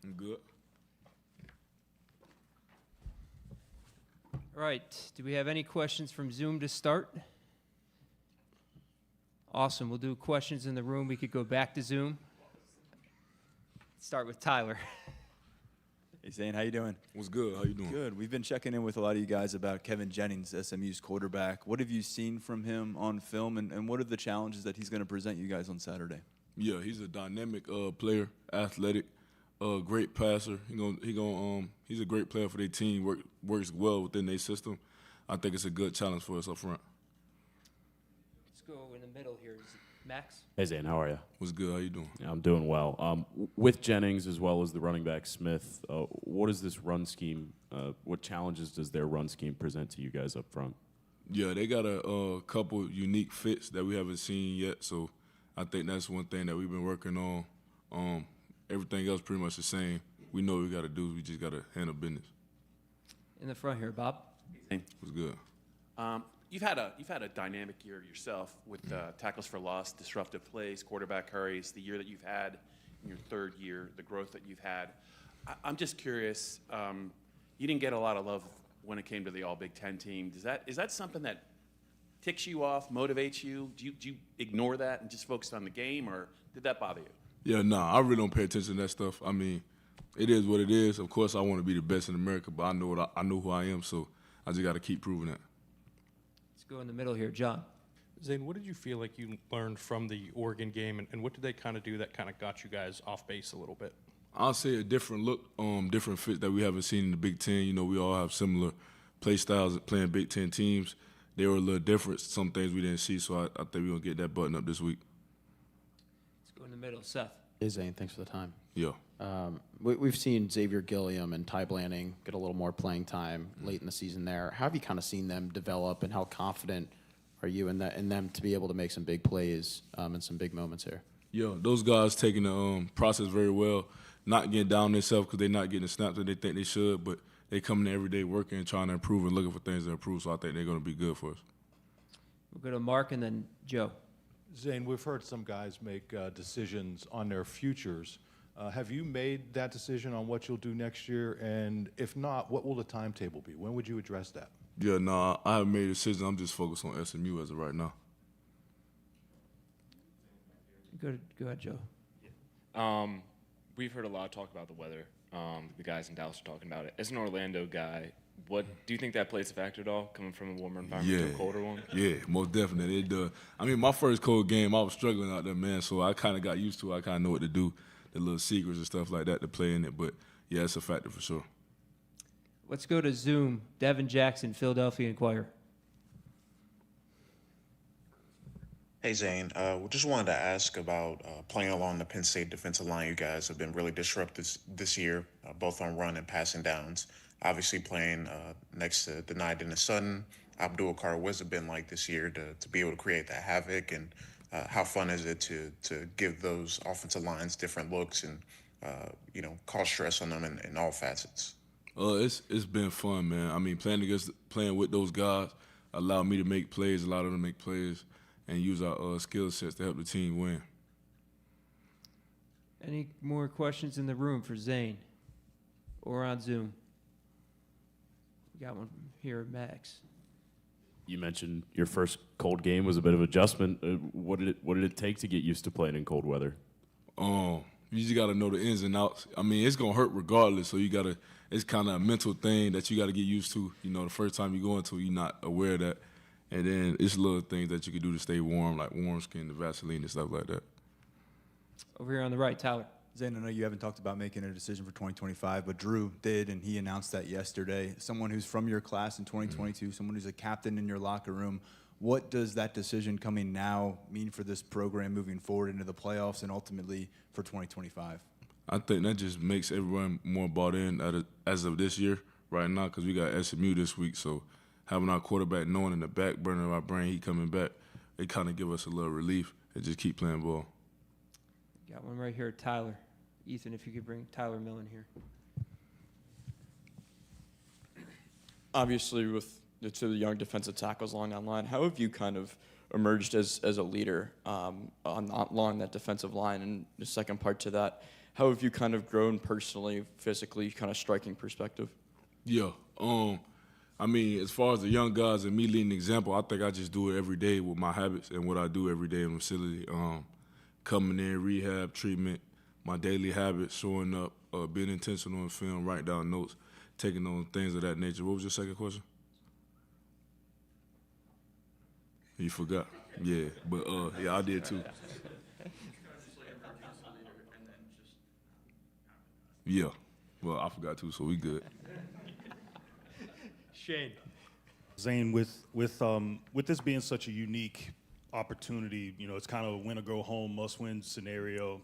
I'm good. All right. Do we have any questions from Zoom to start? Awesome. We'll do questions in the room. We could go back to Zoom. Start with Tyler. Hey Zane, how you doing? What's good? How you doing? Good. We've been checking in with a lot of you guys about Kevin Jennings, SMU's quarterback. What have you seen from him on film, and what are the challenges that he's going to present you guys on Saturday? Yeah, he's a dynamic player, athletic, great passer. He's a great player for their team. Works well within their system. I think it's a good challenge for us up front. Let's go in the middle here. Is it Max? Hey Zane, how are you? What's good? How you doing? Yeah, I'm doing well. With Jennings as well as the running back Smith, what is this run scheme? What challenges does their run scheme present to you guys up front? Yeah, they got a couple unique fits that we haven't seen yet, so I think that's one thing that we've been working on. Everything else pretty much the same. We know what we got to do. We just got to handle business. In the front here, Bob. What's good? You've had a dynamic year yourself with tackles for loss, disruptive plays, quarterback hurries. The year that you've had in your third year, the growth that you've had. I'm just curious. You didn't get a lot of love when it came to the All Big Ten team. Is that something that ticks you off, motivates you? Do you ignore that and just focus on the game, or did that bother you? Yeah, nah, I really don't pay attention to that stuff. I mean, it is what it is. Of course, I want to be the best in America, but I know who I am, so I just got to keep proving that. Let's go in the middle here, John. Zane, what did you feel like you learned from the Oregon game, and what did they kind of do that kind of got you guys off base a little bit? I'll say a different look, different fit that we haven't seen in the Big Ten. You know, we all have similar play styles playing Big Ten teams. They were a little different, some things we didn't see, so I think we're going to get that button up this week. Let's go in the middle. Seth. Hey, Zane, thanks for the time. Yeah. We've seen Xavier Gilliam and Ty Blanning get a little more playing time late in the season there. How have you kind of seen them develop, and how confident are you in them to be able to make some big plays and some big moments here? Yeah, those guys taking the process very well, not getting down themselves because they're not getting the snaps that they think they should, but they come in every day working and trying to improve and looking for things to improve, so I think they're going to be good for us. We'll go to Mark and then Joe. Zane, we've heard some guys make decisions on their futures. Have you made that decision on what you'll do next year? And if not, what will the timetable be? When would you address that? Yeah, no, I haven't made a decision. I'm just focused on SMU as of right now. Go ahead, Joe. We've heard a lot of talk about the weather. The guys in Dallas are talking about it. As an Orlando guy, what do you think that plays a factor at all, coming from a warmer environment to a colder one? Yeah, most definitely. It does. I mean, my first cold game, I was struggling out there, man, so I kind of got used to it. I kind of know what to do, the little secrets and stuff like that to play in it. But, yeah, it's a factor for sure. Let's go to Zoom. Devon Jackson, Philadelphia Inquirer. Hey Zane, we just wanted to ask about playing along the Penn State defensive line. You guys have been really disruptive this year, both on run and passing downs. Obviously playing next to Denied and Sutton. Abdul C, what's it been like this year to be able to create that havoc, and how fun is it to give those offensive lines different looks and cause stress on them in all facets? It's been fun, man. I mean, playing with those guys allowed me to make plays, allowed them to make plays, and use our skill sets to help the team win. Any more questions in the room for Zane or on Zoom? We got one here, Max. You mentioned your first cold game was a bit of adjustment. What did it take to get used to playing in cold weather? You just got to know the ins and outs. I mean, it's going to hurt regardless, so it's kind of a mental thing that you got to get used to. You know, the first time you go into it, you're not aware of that. And then it's little things that you can do to stay warm, like warm skin, the Vaseline and stuff like that. Over here on the right, Tyler. Zane, I know you haven't talked about making a decision for 2025, but Drew did, and he announced that yesterday. Someone who's from your class in 2022, someone who's a captain in your locker room, what does that decision coming now mean for this program moving forward into the playoffs and ultimately for 2025? I think that just makes everyone more bought in as of this year right now, because we got SMU this week, so having our quarterback knowing in the back burner of our brain he coming back, it kind of give us a little relief and just keep playing ball. Got one right here, Tyler. Ethan, if you could bring Tyler Millen here. Obviously, with the two young defensive tackles along that line, how have you kind of emerged as a leader along that defensive line? And the second part to that, how have you kind of grown personally, physically, kind of striking perspective? Yeah. I mean, as far as the young guys and me leading the example, I think I just do it every day with my habits and what I do every day in the facility. Coming in, rehab, treatment, my daily habits, showing up, being intentional in film, writing down notes, taking on things of that nature. What was your second question? You forgot? Yeah, but yeah, I did too. Yeah, well, I forgot too, so we good. Shane. Zane, with this being such a unique opportunity, you know, it's kind of a win or go home, must-win scenario,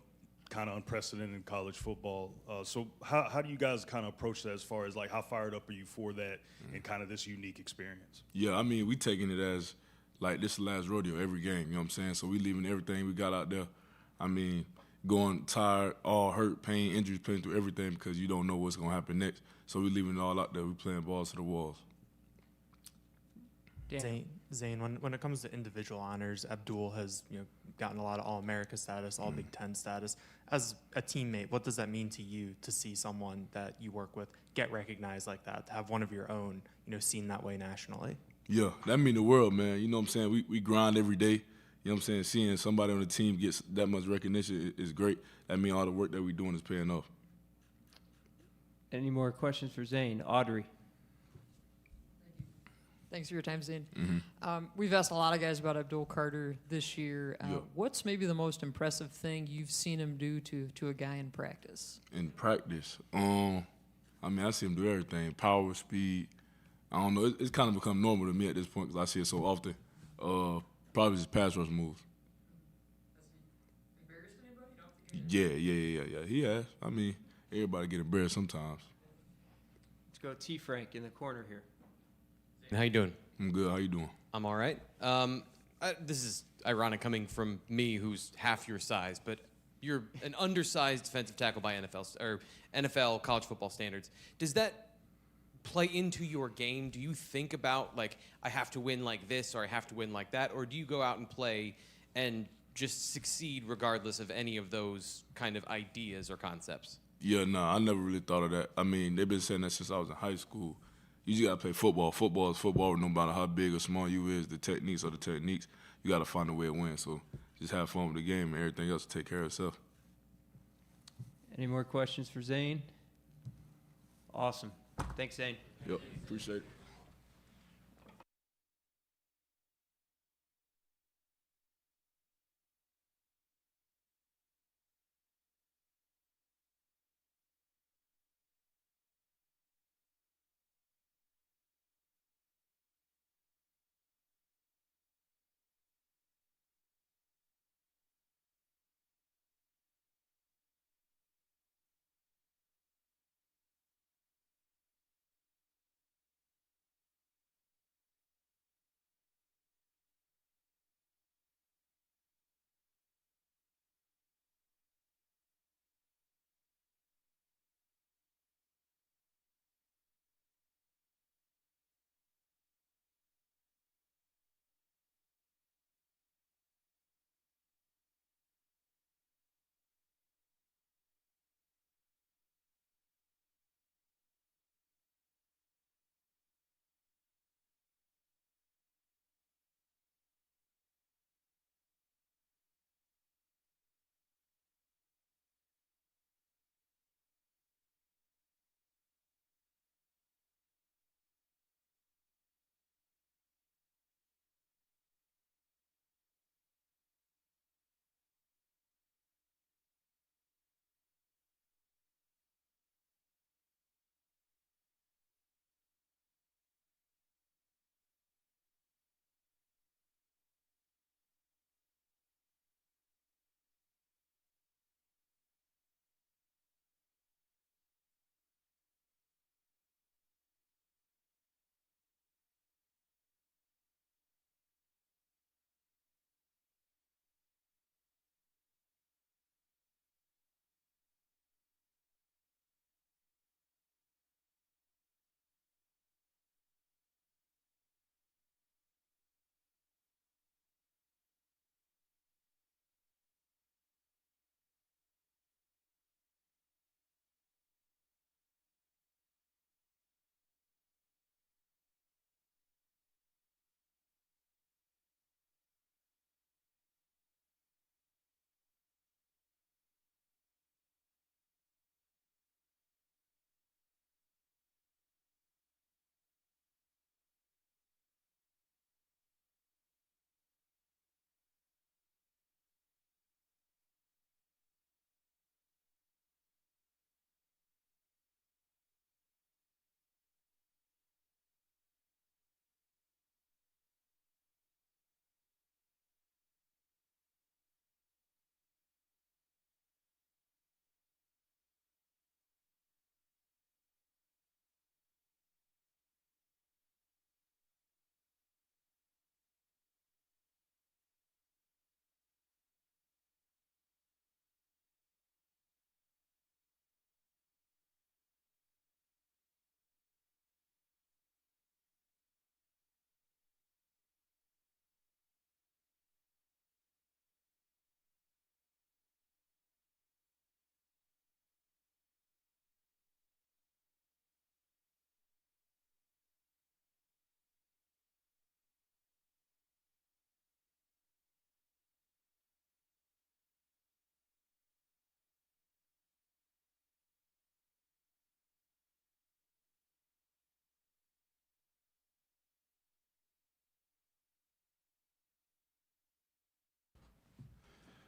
kind of unprecedented in college football. So how do you guys kind of approach that as far as like how fired up are you for that and kind of this unique experience? Yeah, I mean, we taking it as like this is the last rodeo every game, you know what I'm saying? So we leaving everything we got out there. I mean, going tired, all hurt, pain, injuries, playing through everything because you don't know what's going to happen next. So we leaving it all out there. We playing balls to the walls. Zane, when it comes to individual honors, Abdul has gotten a lot of All-America status, All Big Ten status. As a teammate, what does that mean to you to see someone that you work with get recognized like that, to have one of your own seen that way nationally? Yeah, that mean the world, man. You know what I'm saying? We grind every day. You know what I'm saying? Seeing somebody on the team gets that much recognition is great. That mean all the work that we're doing is paying off. Any more questions for Zane? Audrey. Thanks for your time, Zane. Mm-hmm. We've asked a lot of guys about Abdul Carter this year. Yeah. What's maybe the most impressive thing you've seen him do to a guy in practice? In practice, I mean, I see him do everything. Power, speed. I don't know. It's kind of become normal to me at this point because I see it so often. Probably his pass rush moves. Yeah. He has. I mean, everybody get embarrassed sometimes. Let's go T. Frank in the corner here. How you doing? I'm good. How you doing? I'm all right. This is ironic coming from me, who's half your size, but you're an undersized defensive tackle by NFL college football standards. Does that play into your game? Do you think about like I have to win like this or I have to win like that, or do you go out and play and just succeed regardless of any of those kind of ideas or concepts? Yeah, I never really thought of that. I mean, they've been saying that since I was in high school. You just gotta play football. Football is football, no matter how big or small you is. The techniques are the techniques. You gotta find a way to win. So just have fun with the game, and everything else will take care of itself. Any more questions for Zane? Awesome. Thanks, Zane. Yep, appreciate it.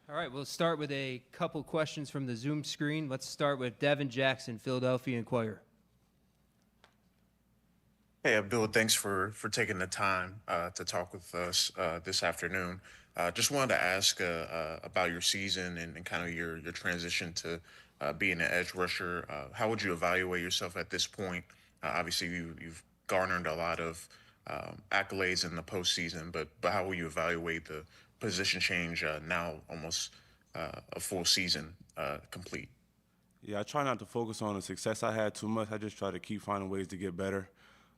All right, we'll start with a couple questions from the Zoom screen. Let's start with Devon Jackson, Philadelphia Inquirer. Hey, Abdul, thanks for taking the time to talk with us this afternoon. Just wanted to ask about your season and kind of your transition to being an edge rusher. How would you evaluate yourself at this point? Obviously, you've garnered a lot of accolades in the postseason, but how will you evaluate the position change now almost a full season complete? Yeah, I try not to focus on the success I had too much. I just try to keep finding ways to get better.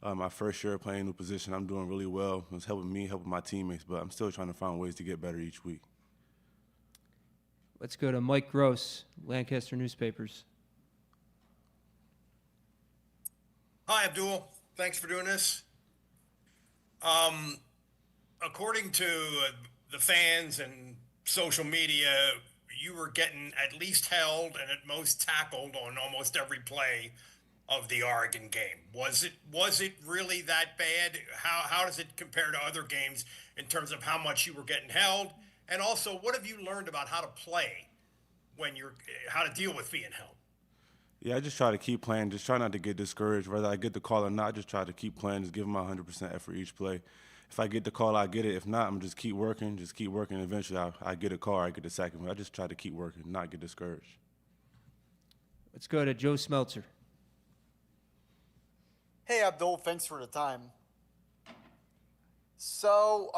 My first year playing a new position, I'm doing really well. It's helping me, helping my teammates, but I'm still trying to find ways to get better each week. Let's go to Mike Gross, Lancaster Newspapers. Hi, Abdul. Thanks for doing this. According to the fans and social media, you were getting at least held and at most tackled on almost every play of the Oregon game. Was it really that bad? How does it compare to other games in terms of how much you were getting held? And also, what have you learned about how to play how to deal with being held? Yeah, I just try to keep playing, just try not to get discouraged. Whether I get the call or not, just try to keep playing, just give my 100% effort each play. If I get the call, I get it. If not, I'm just keep working. Eventually, I get a call, I get the second. I just try to keep working, not get discouraged. Let's go to Joe Smeltzer. Hey, Abdul, thanks for the time. So,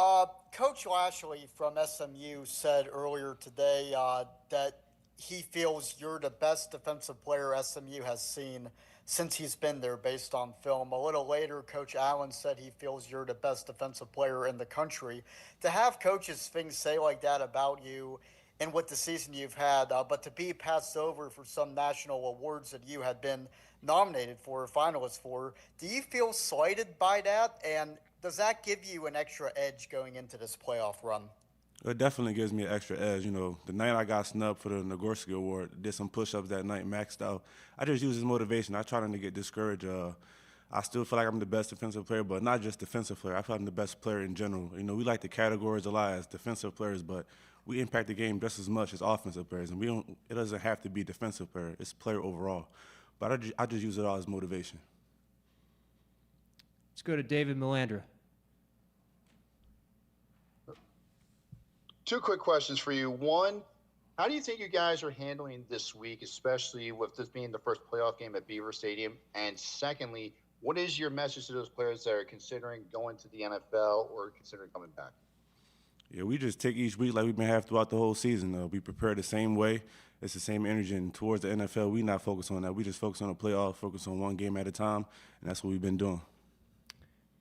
Coach Lashley from SMU said earlier today that he feels you're the best defensive player SMU has seen since he's been there based on film. A little later, Coach Allen said he feels you're the best defensive player in the country. To have coaches things say like that about you and with the season you've had, but to be passed over for some national awards that you had been nominated for or finalist for, do you feel slighted by that? And does that give you an extra edge going into this playoff run? It definitely gives me an extra edge. You know, the night I got snubbed for the Nagorski Award, did some push-ups that night, maxed out. I just use it as motivation. I try not to get discouraged. I still feel like I'm the best defensive player, but not just defensive player. I feel like I'm the best player in general. You know, we like the categories a lot as defensive players, but we impact the game just as much as offensive players. And it doesn't have to be defensive player. It's player overall. But I just use it all as motivation. Let's go to David Melandra. Two quick questions for you. One, how do you think you guys are handling this week, especially with this being the first playoff game at Beaver Stadium? And secondly, what is your message to those players that are considering going to the NFL or considering coming back? Yeah, we just take each week like we've been having throughout the whole season. We prepare the same way. It's the same energy. And towards the NFL, we not focus on that. We just focus on the playoff, focus on one game at a time, and that's what we've been doing.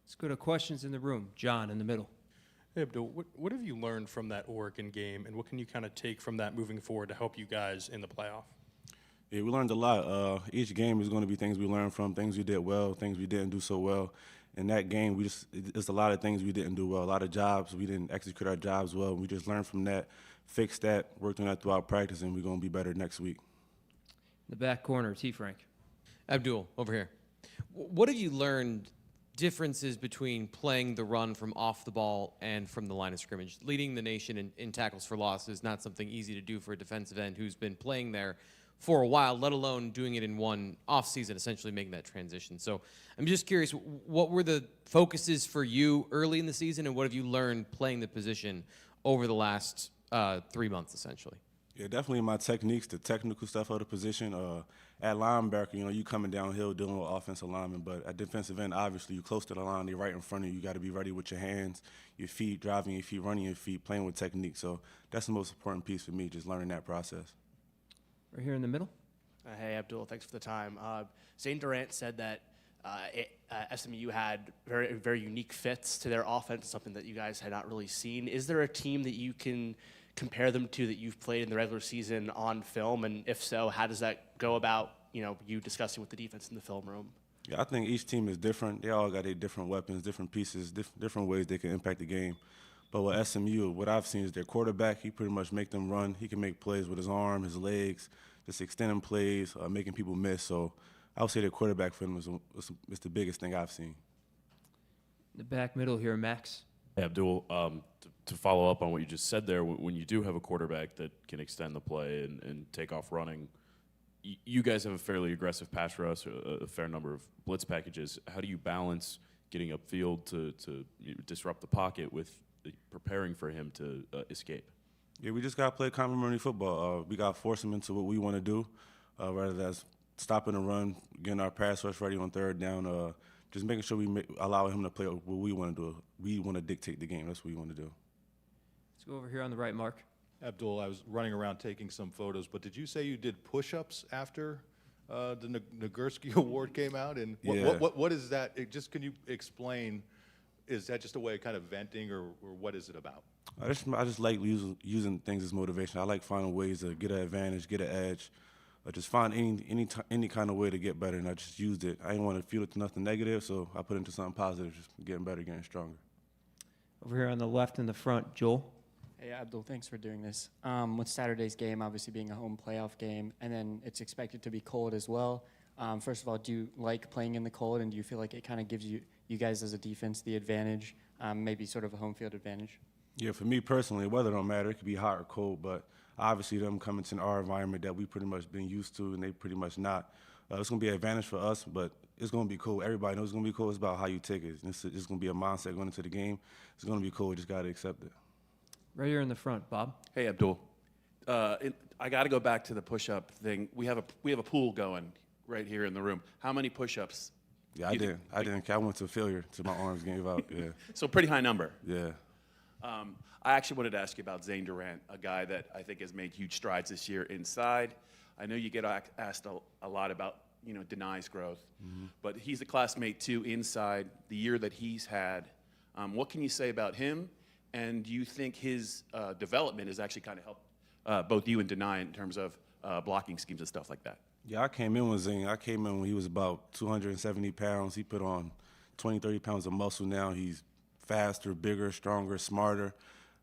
Let's go to questions in the room. John in the middle. Hey, Abdul, what have you learned from that Oregon game, and what can you kind of take from that moving forward to help you guys in the playoff? Yeah, we learned a lot. Each game is going to be things we learned from, things we did well, things we didn't do so well. In that game, it's a lot of things we didn't do well, a lot of jobs. We didn't execute our jobs well. We just learned from that, fixed that, worked on that throughout practice, and we're going to be better next week. The back corner, T. Frank. Abdul, over here. What have you learned differences between playing the run from off the ball and from the line of scrimmage? Leading the nation in tackles for loss is not something easy to do for a defensive end who's been playing there for a while, let alone doing it in one offseason, essentially making that transition. So I'm just curious, what were the focuses for you early in the season, and what have you learned playing the position over the last 3 months, essentially? Yeah, definitely my techniques, the technical stuff of the position. At linebacker, you know, you coming downhill dealing with offensive linemen, but at defensive end, obviously, you're close to the line, they're right in front of you. You got to be ready with your hands, your feet, driving your feet, running your feet, playing with technique. So that's the most important piece for me, just learning that process. Right here in the middle. Hey, Abdul, thanks for the time. Zane Durant said that SMU had very, very unique fits to their offense, something that you guys had not really seen. Is there a team that you can compare them to that you've played in the regular season on film? And if so, how does that go about, you discussing with the defense in the film room? Yeah, I think each team is different. They all got their different weapons, different pieces, different ways they can impact the game. But with SMU, what I've seen is their quarterback, he pretty much make them run. He can make plays with his arm, his legs, just extending plays, making people miss. So I would say their quarterback for them is the biggest thing I've seen. The back middle here, Max. Hey, Abdul, to follow up on what you just said there, when you do have a quarterback that can extend the play and take off running, you guys have a fairly aggressive pass rush, a fair number of blitz packages. How do you balance getting upfield to disrupt the pocket with preparing for him to escape? Yeah, we just got to play complementary football. We got to force him into what we want to do, rather than stopping the run, getting our pass rush ready on third down, just making sure we allow him to play what we want to do. We want to dictate the game. That's what we want to do. Let's go over here on the right, Mark. Abdul, I was running around taking some photos, but did you say you did push-ups after the Nagurski Award came out? And what is that? Can you explain, is that just a way of kind of venting, or what is it about? I just like using things as motivation. I like finding ways to get an advantage, get an edge, or just find any kind of way to get better, and I just used it. I didn't want to feel it to nothing negative, so I put it into something positive, just getting better, getting stronger. Over here on the left in the front, Joel. Hey, Abdul, thanks for doing this. With Saturday's game obviously being a home playoff game, and then it's expected to be cold as well. First of all, do you like playing in the cold, and do you feel like it kind of gives you guys as a defense the advantage, maybe sort of a home field advantage? Yeah, for me personally, weather don't matter. It could be hot or cold, but obviously them coming to our environment that we pretty much been used to, and they pretty much not. It's going to be an advantage for us, but it's going to be cool. Everybody knows it's going to be cool. It's about how you take it. It's going to be a mindset going into the game. It's going to be cool. We just got to accept it. Right here in the front, Bob. Hey, Abdul. I got to go back to the push-up thing. We have a pool going right here in the room. How many push-ups? Yeah, I didn't. I went to failure till my arms gave out. Yeah. So pretty high number. Yeah. I actually wanted to ask you about Zane Durant, a guy that I think has made huge strides this year inside. I know you get asked a lot about, Denai's growth, but he's a classmate too inside the year that he's had. What can you say about him? And do you think his development has actually kind of helped both you and Denai in terms of blocking schemes and stuff like that? Yeah, I came in with Zane. I came in when he was about 270 pounds. He put on 20, 30 pounds of muscle now. He's faster, bigger, stronger, smarter.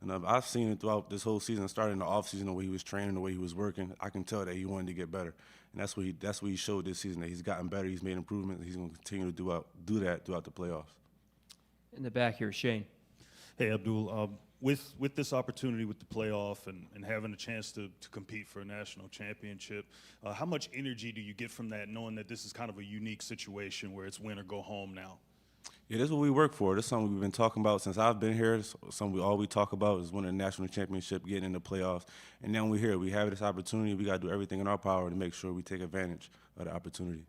And I've seen it throughout this whole season, starting in the offseason, the way he was training, the way he was working. I can tell that he wanted to get better. And that's what he showed this season, that he's gotten better, he's made improvements, and he's going to continue to do that throughout the playoffs. In the back here, Shane. Hey, Abdul, with this opportunity with the playoff and having a chance to compete for a national championship, how much energy do you get from that, knowing that this is kind of a unique situation where it's win or go home now? Yeah, this is what we work for. This is something we've been talking about since I've been here. Something all we talk about is winning a national championship, getting in the playoffs. And now we're here. We have this opportunity. We got to do everything in our power to make sure we take advantage of the opportunity.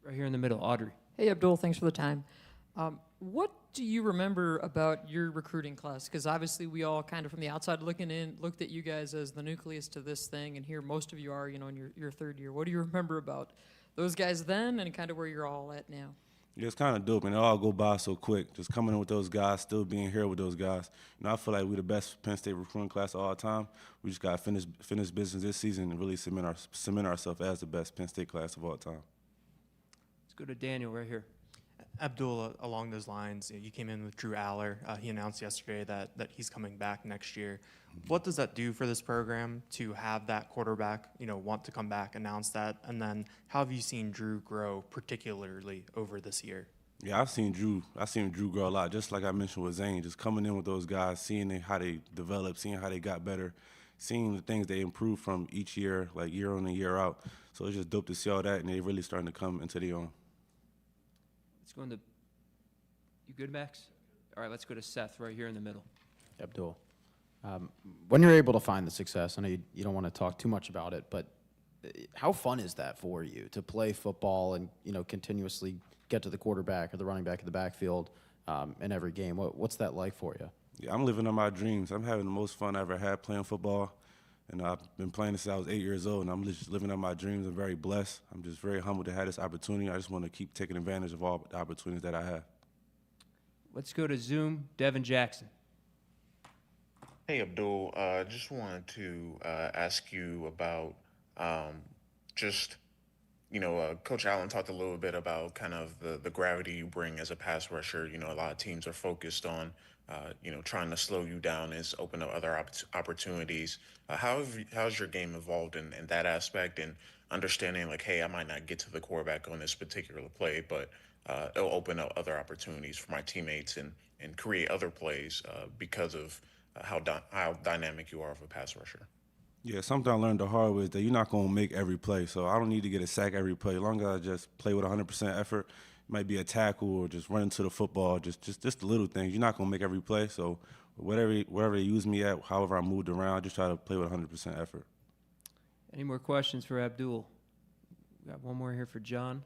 Right here in the middle, Audrey. Hey, Abdul, thanks for the time. What do you remember about your recruiting class? Because obviously we all kind of from the outside looking in looked at you guys as the nucleus to this thing, and here most of you are, in your third year. What do you remember about those guys then and kind of where you're all at now? Yeah, it's kind of dope, and it all go by so quick. Just coming in with those guys, still being here with those guys. I feel like we're the best Penn State recruiting class of all time. We just got to finish business this season and really cement ourselves as the best Penn State class of all time. Let's go to Daniel right here. Abdul, along those lines, you came in with Drew Aller. He announced yesterday that he's coming back next year. What does that do for this program to have that quarterback, want to come back, announce that? And then how have you seen Drew grow, particularly over this year? Yeah, I've seen Drew grow a lot, just like I mentioned with Zane, just coming in with those guys, seeing how they developed, seeing how they got better, seeing the things they improved from each year, like year on and year out. So it's just dope to see all that, and they really starting to come into their own. Let's go into. You good, Max? All right, let's go to Seth right here in the middle. Abdul. When you're able to find the success, I know you don't want to talk too much about it, but how fun is that for you to play football and continuously get to the quarterback or the running back in the backfield in every game? What's that like for you? Yeah, I'm living on my dreams. I'm having the most fun I ever had playing football, and I've been playing since I was 8 years old, and I'm just living on my dreams. I'm very blessed. I'm just very humbled to have this opportunity. I just want to keep taking advantage of all the opportunities that I have. Let's go to Zoom, Devon Jackson. Hey, Abdul, just wanted to ask you about Coach Allen talked a little bit about kind of the gravity you bring as a pass rusher. A lot of teams are focused on, trying to slow you down and open up other opportunities. How's your game evolved in that aspect and understanding like, hey, I might not get to the quarterback on this particular play, but it'll open up other opportunities for my teammates and create other plays because of how dynamic you are of a pass rusher. Yeah, something I learned the hard way is that you're not going to make every play. So I don't need to get a sack every play. As long as I just play with 100% effort, it might be a tackle or just running to the football, just the little things. You're not going to make every play. So wherever they use me at, however I moved around, I just try to play with 100% effort. Any more questions for Abdul? We got one more here for John.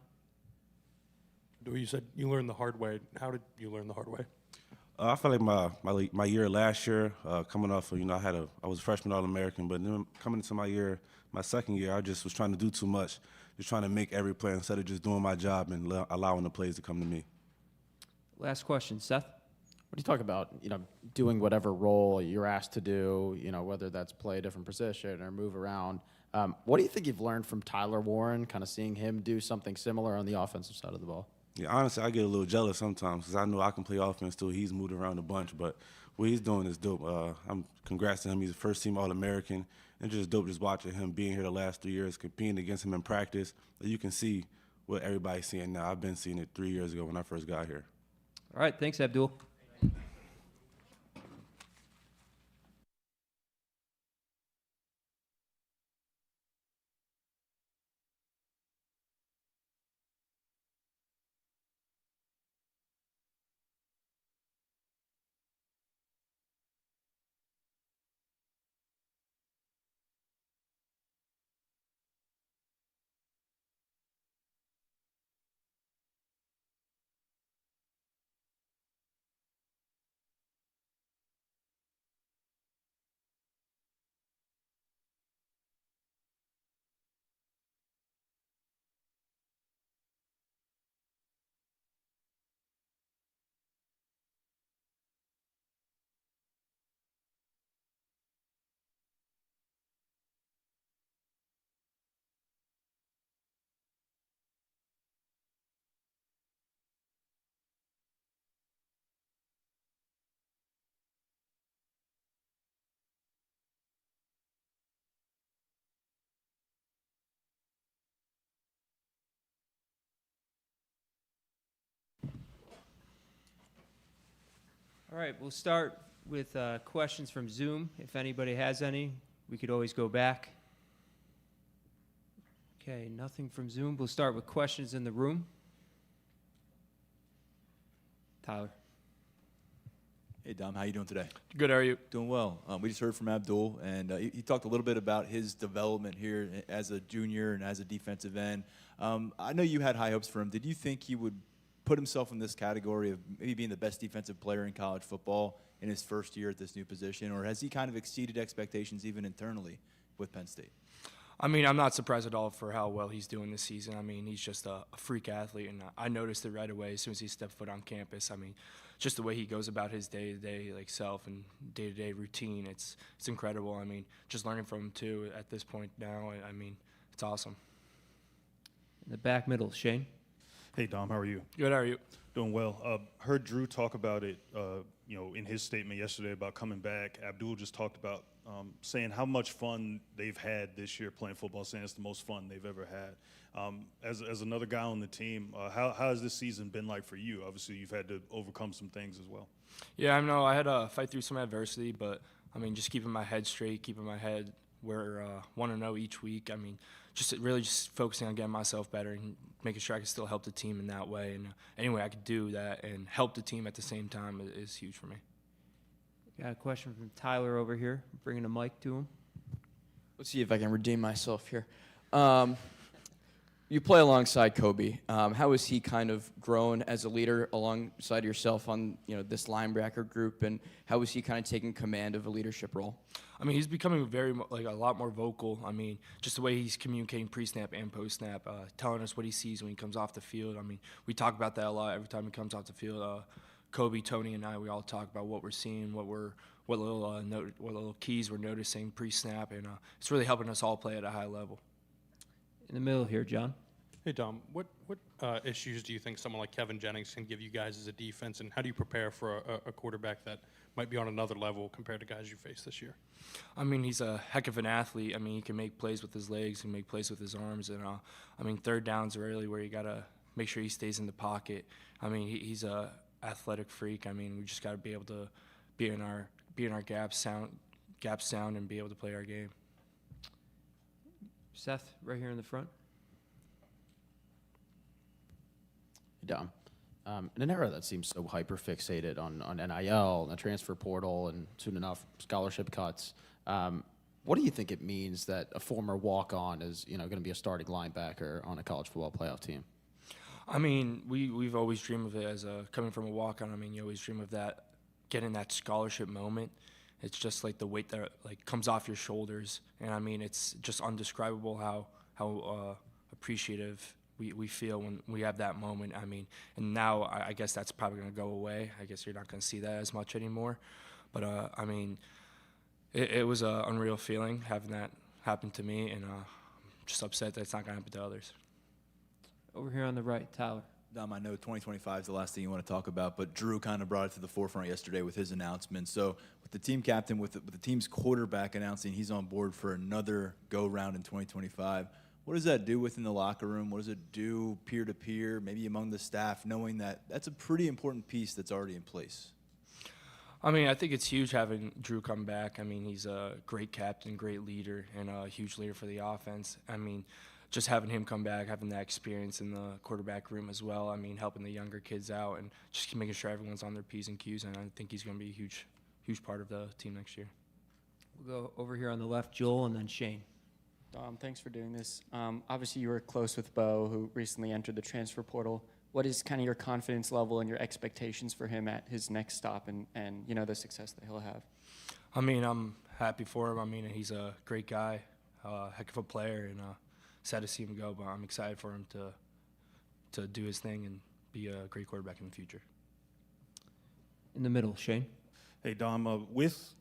You said you learned the hard way. How did you learn the hard way? I feel like my year last year, coming off of, I was a freshman All-American, but then coming into my second year, I just was trying to do too much, just trying to make every play instead of just doing my job and allowing the plays to come to me. Last question, Seth. What do you talk about, doing whatever role you're asked to do, whether that's play a different position or move around. What do you think you've learned from Tyler Warren, kind of seeing him do something similar on the offensive side of the ball? Yeah, honestly, I get a little jealous sometimes because I know I can play offense too. He's moved around a bunch, but what he's doing is dope. Congrats to him. He's a first-team All-American, and just dope just watching him being here the last 3 years, competing against him in practice. You can see what everybody's seeing now. I've been seeing it 3 years ago when I first got here. All right, thanks, Abdul. All right, we'll start with questions from Zoom. If anybody has any, we could always go back. Okay, nothing from Zoom. We'll start with questions in the room. Tyler. Hey, Dom, how you doing today? Good, how are you? Doing well. We just heard from Abdul, and he talked a little bit about his development here as a junior and as a defensive end. I know you had high hopes for him. Did you think he would put himself in this category of maybe being the best defensive player in college football in his first year at this new position, or has he kind of exceeded expectations even internally with Penn State? I mean, I'm not surprised at all for how well he's doing this season. I mean, he's just a freak athlete, and I noticed it right away as soon as he stepped foot on campus. I mean, just the way he goes about his day-to-day self and day-to-day routine, it's incredible. I mean, just learning from him too at this point now. I mean, it's awesome. In the back middle, Shane. Hey, Dom, how are you? Good, how are you? Doing well. Heard Drew talk about it, in his statement yesterday about coming back. Abdul just talked about saying how much fun they've had this year playing football, saying it's the most fun they've ever had. As another guy on the team, how has this season been like for you? Obviously, you've had to overcome some things as well. Yeah, I know I had to fight through some adversity, but, I mean, just keeping my head straight, keeping my head where 1-0 each week. I mean, just focusing on getting myself better and making sure I can still help the team in that way. And any way I could do that and help the team at the same time is huge for me. Got a question from Tyler over here. Bringing a mic to him. Let's see if I can redeem myself here. You play alongside Kobe. How has he kind of grown as a leader alongside yourself on this linebacker group, and how is he kind of taking command of a leadership role? I mean, he's becoming a lot more vocal. I mean, just the way he's communicating pre-snap and post-snap, telling us what he sees when he comes off the field. I mean, we talk about that a lot every time he comes off the field. Kobe, Tony, and I, we all talk about what we're seeing, what little keys we're noticing pre-snap, and it's really helping us all play at a high level. In the middle here, John. Hey, Dom, what issues do you think someone like Kevin Jennings can give you guys as a defense, and how do you prepare for a quarterback that might be on another level compared to guys you face this year? I mean, he's a heck of an athlete. I mean, he can make plays with his legs, he can make plays with his arms, and I mean, third downs are really where you got to make sure he stays in the pocket. I mean, he's a athletic freak. I mean, we just got to be able to be in our gap sound, and be able to play our game. Seth, right here in the front. Dom. In an era that seems so hyper fixated on NIL and the transfer portal and soon enough scholarship cuts, what do you think it means that a former walk-on is going to be a starting linebacker on a college football playoff team? I mean, we've always dreamed of it as coming from a walk-on. I mean, you always dream of that, getting that scholarship moment. It's just like the weight that like comes off your shoulders, and I mean, it's just undescribable how appreciative we feel when we have that moment. I mean, and now I guess that's probably going to go away. I guess you're not going to see that as much anymore. But I mean, it was an unreal feeling having that happen to me, and I'm just upset that it's not going to happen to others. Over here on the right, Tyler. Dom, I know 2025 is the last thing you want to talk about, but Drew kind of brought it to the forefront yesterday with his announcement. So with the team captain, with the team's quarterback announcing he's on board for another go-round in 2025, what does that do within the locker room? What does it do peer-to-peer, maybe among the staff, knowing that that's a pretty important piece that's already in place? I mean, I think it's huge having Drew come back. I mean, he's a great captain, great leader, and a huge leader for the offense. I mean, just having him come back, having that experience in the quarterback room as well. I mean, helping the younger kids out and just making sure everyone's on their P's and Q's. And I think he's going to be a huge part of the team next year. We'll go over here on the left, Joel, and then Shane. Dom, thanks for doing this. Obviously, you were close with Bo, who recently entered the transfer portal. What is kind of your confidence level and your expectations for him at his next stop and the success that he'll have? I mean, I'm happy for him. I mean, he's a great guy, heck of a player, and sad to see him go, but I'm excited for him to do his thing and be a great quarterback in the future. In the middle, Shane. Hey Dom, with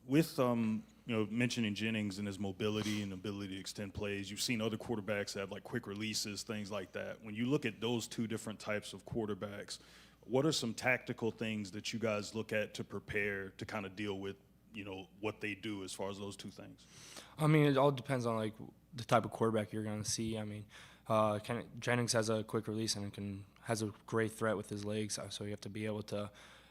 mentioning Jennings and his mobility and ability to extend plays, you've seen other quarterbacks have like quick releases, things like that. When you look at those two different types of quarterbacks, what are some tactical things that you guys look at to prepare to kind of deal with what they do as far as those two things? I mean, it all depends on like the type of quarterback you're going to see. I mean, Jennings has a quick release and has a great threat with his legs, so you have to be able to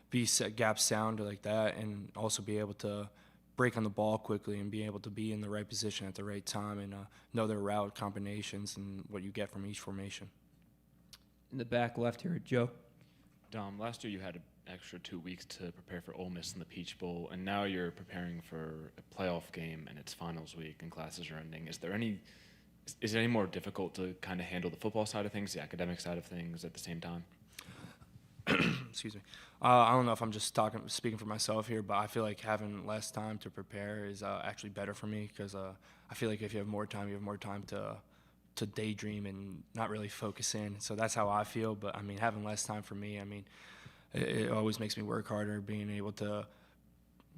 be gap sound like that, and also be able to break on the ball quickly and be able to be in the right position at the right time and know their route combinations and what you get from each formation. In the back left here, Joe. Dom, last year you had an extra 2 weeks to prepare for Ole Miss in the Peach Bowl, and now you're preparing for a playoff game and it's finals week and classes are ending. Is it any more difficult to kind of handle the football side of things, the academic side of things at the same time? Excuse me. I don't know if I'm just speaking for myself here, but I feel like having less time to prepare is actually better for me because I feel like if you have more time, you have more time to daydream and not really focus in. So that's how I feel. But I mean, having less time for me, I mean, it always makes me work harder, being able to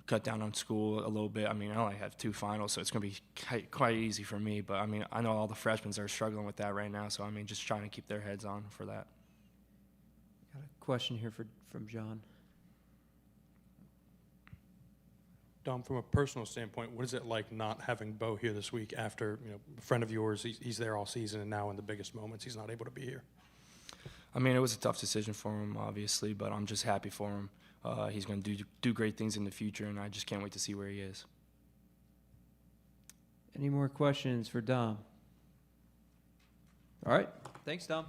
cut down on school a little bit. I mean, I only have 2 finals, so it's going to be quite easy for me. But I mean, I know all the freshmen are struggling with that right now. So I mean, just trying to keep their heads on for that. Got a question here from John. Dom, from a personal standpoint, what is it like not having Bo here this week after, a friend of yours, he's there all season, and now in the biggest moments, he's not able to be here? I mean, it was a tough decision for him, obviously, but I'm just happy for him. He's going to do great things in the future, and I just can't wait to see where he is. Any more questions for Dom? All right. Thanks, Dom.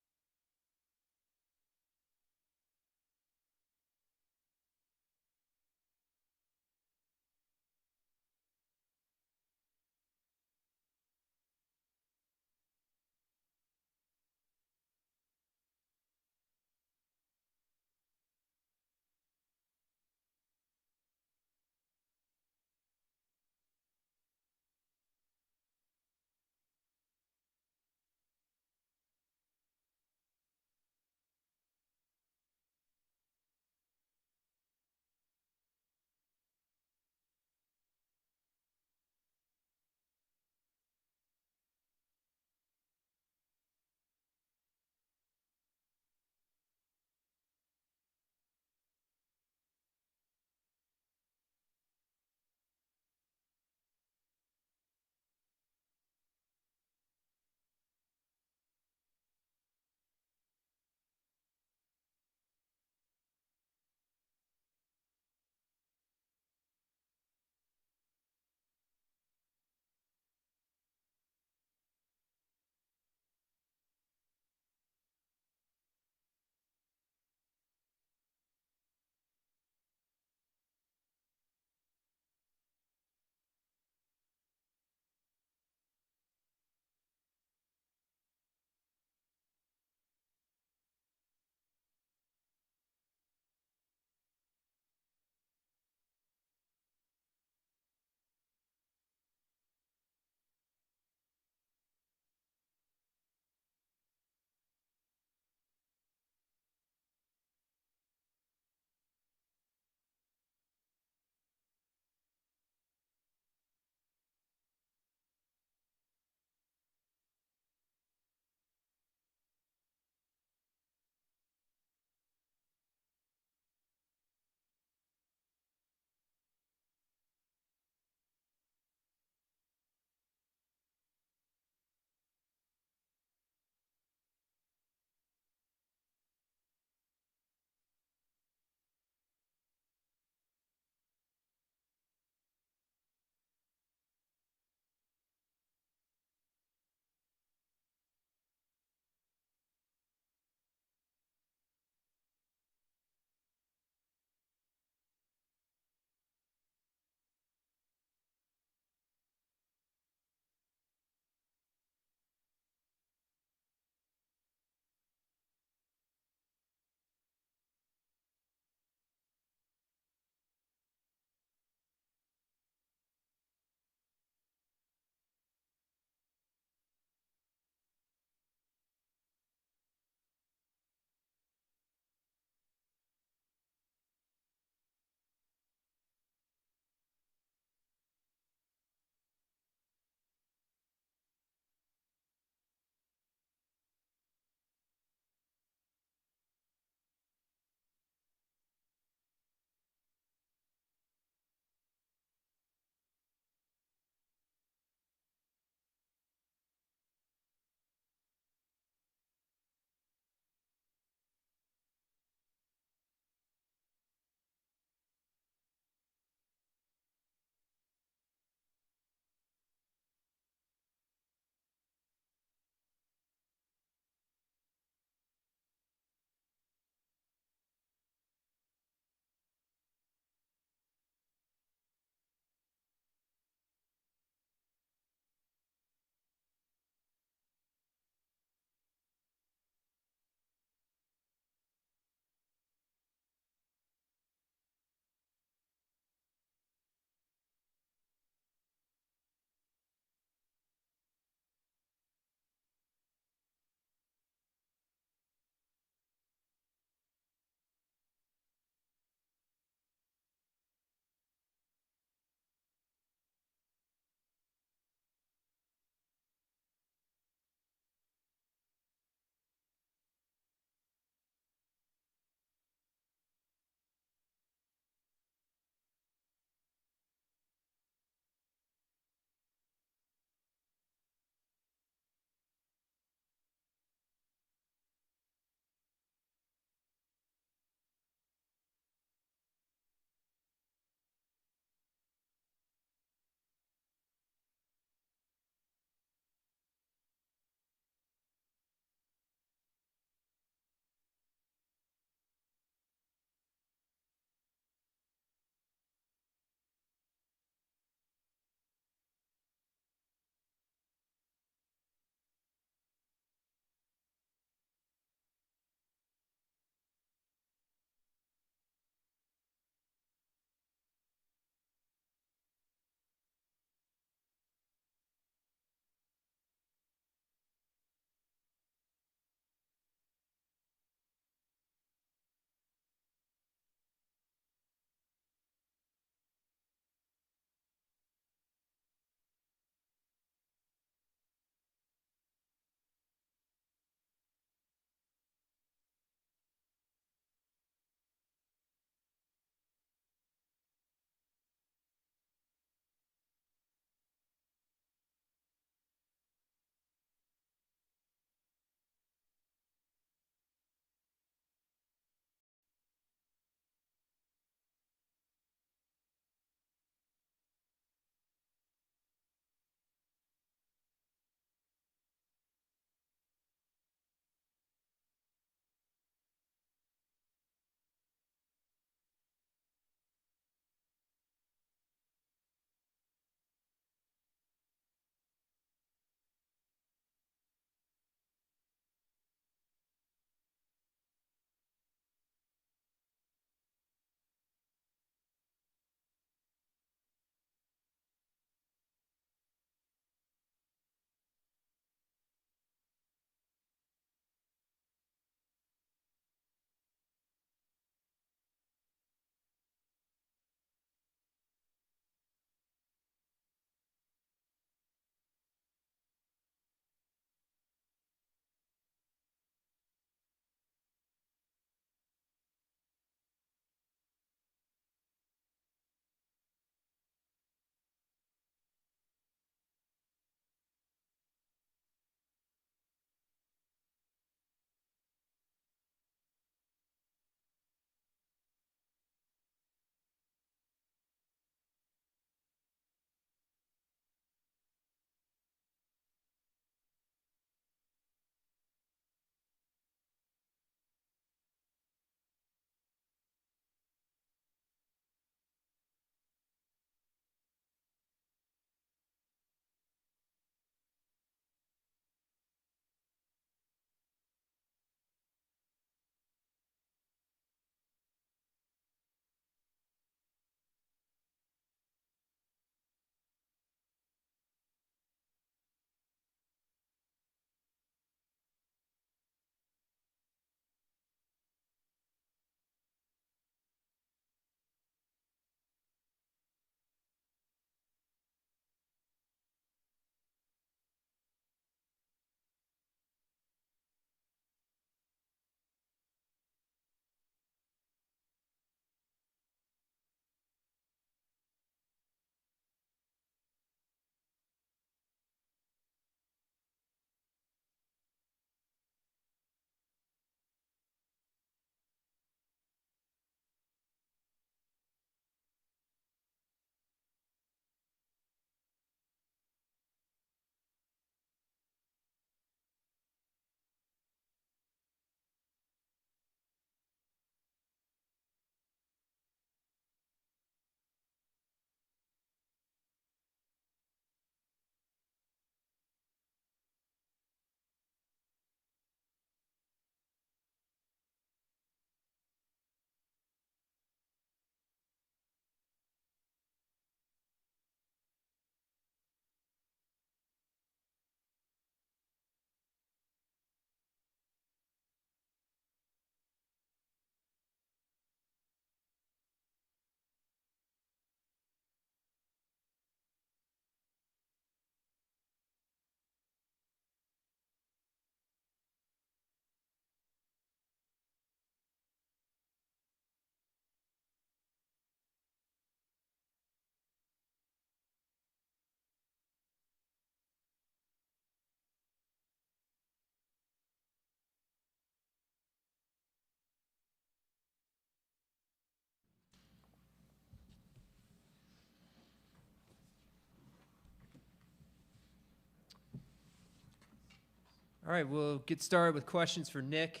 All right, we'll get started with questions for Nick.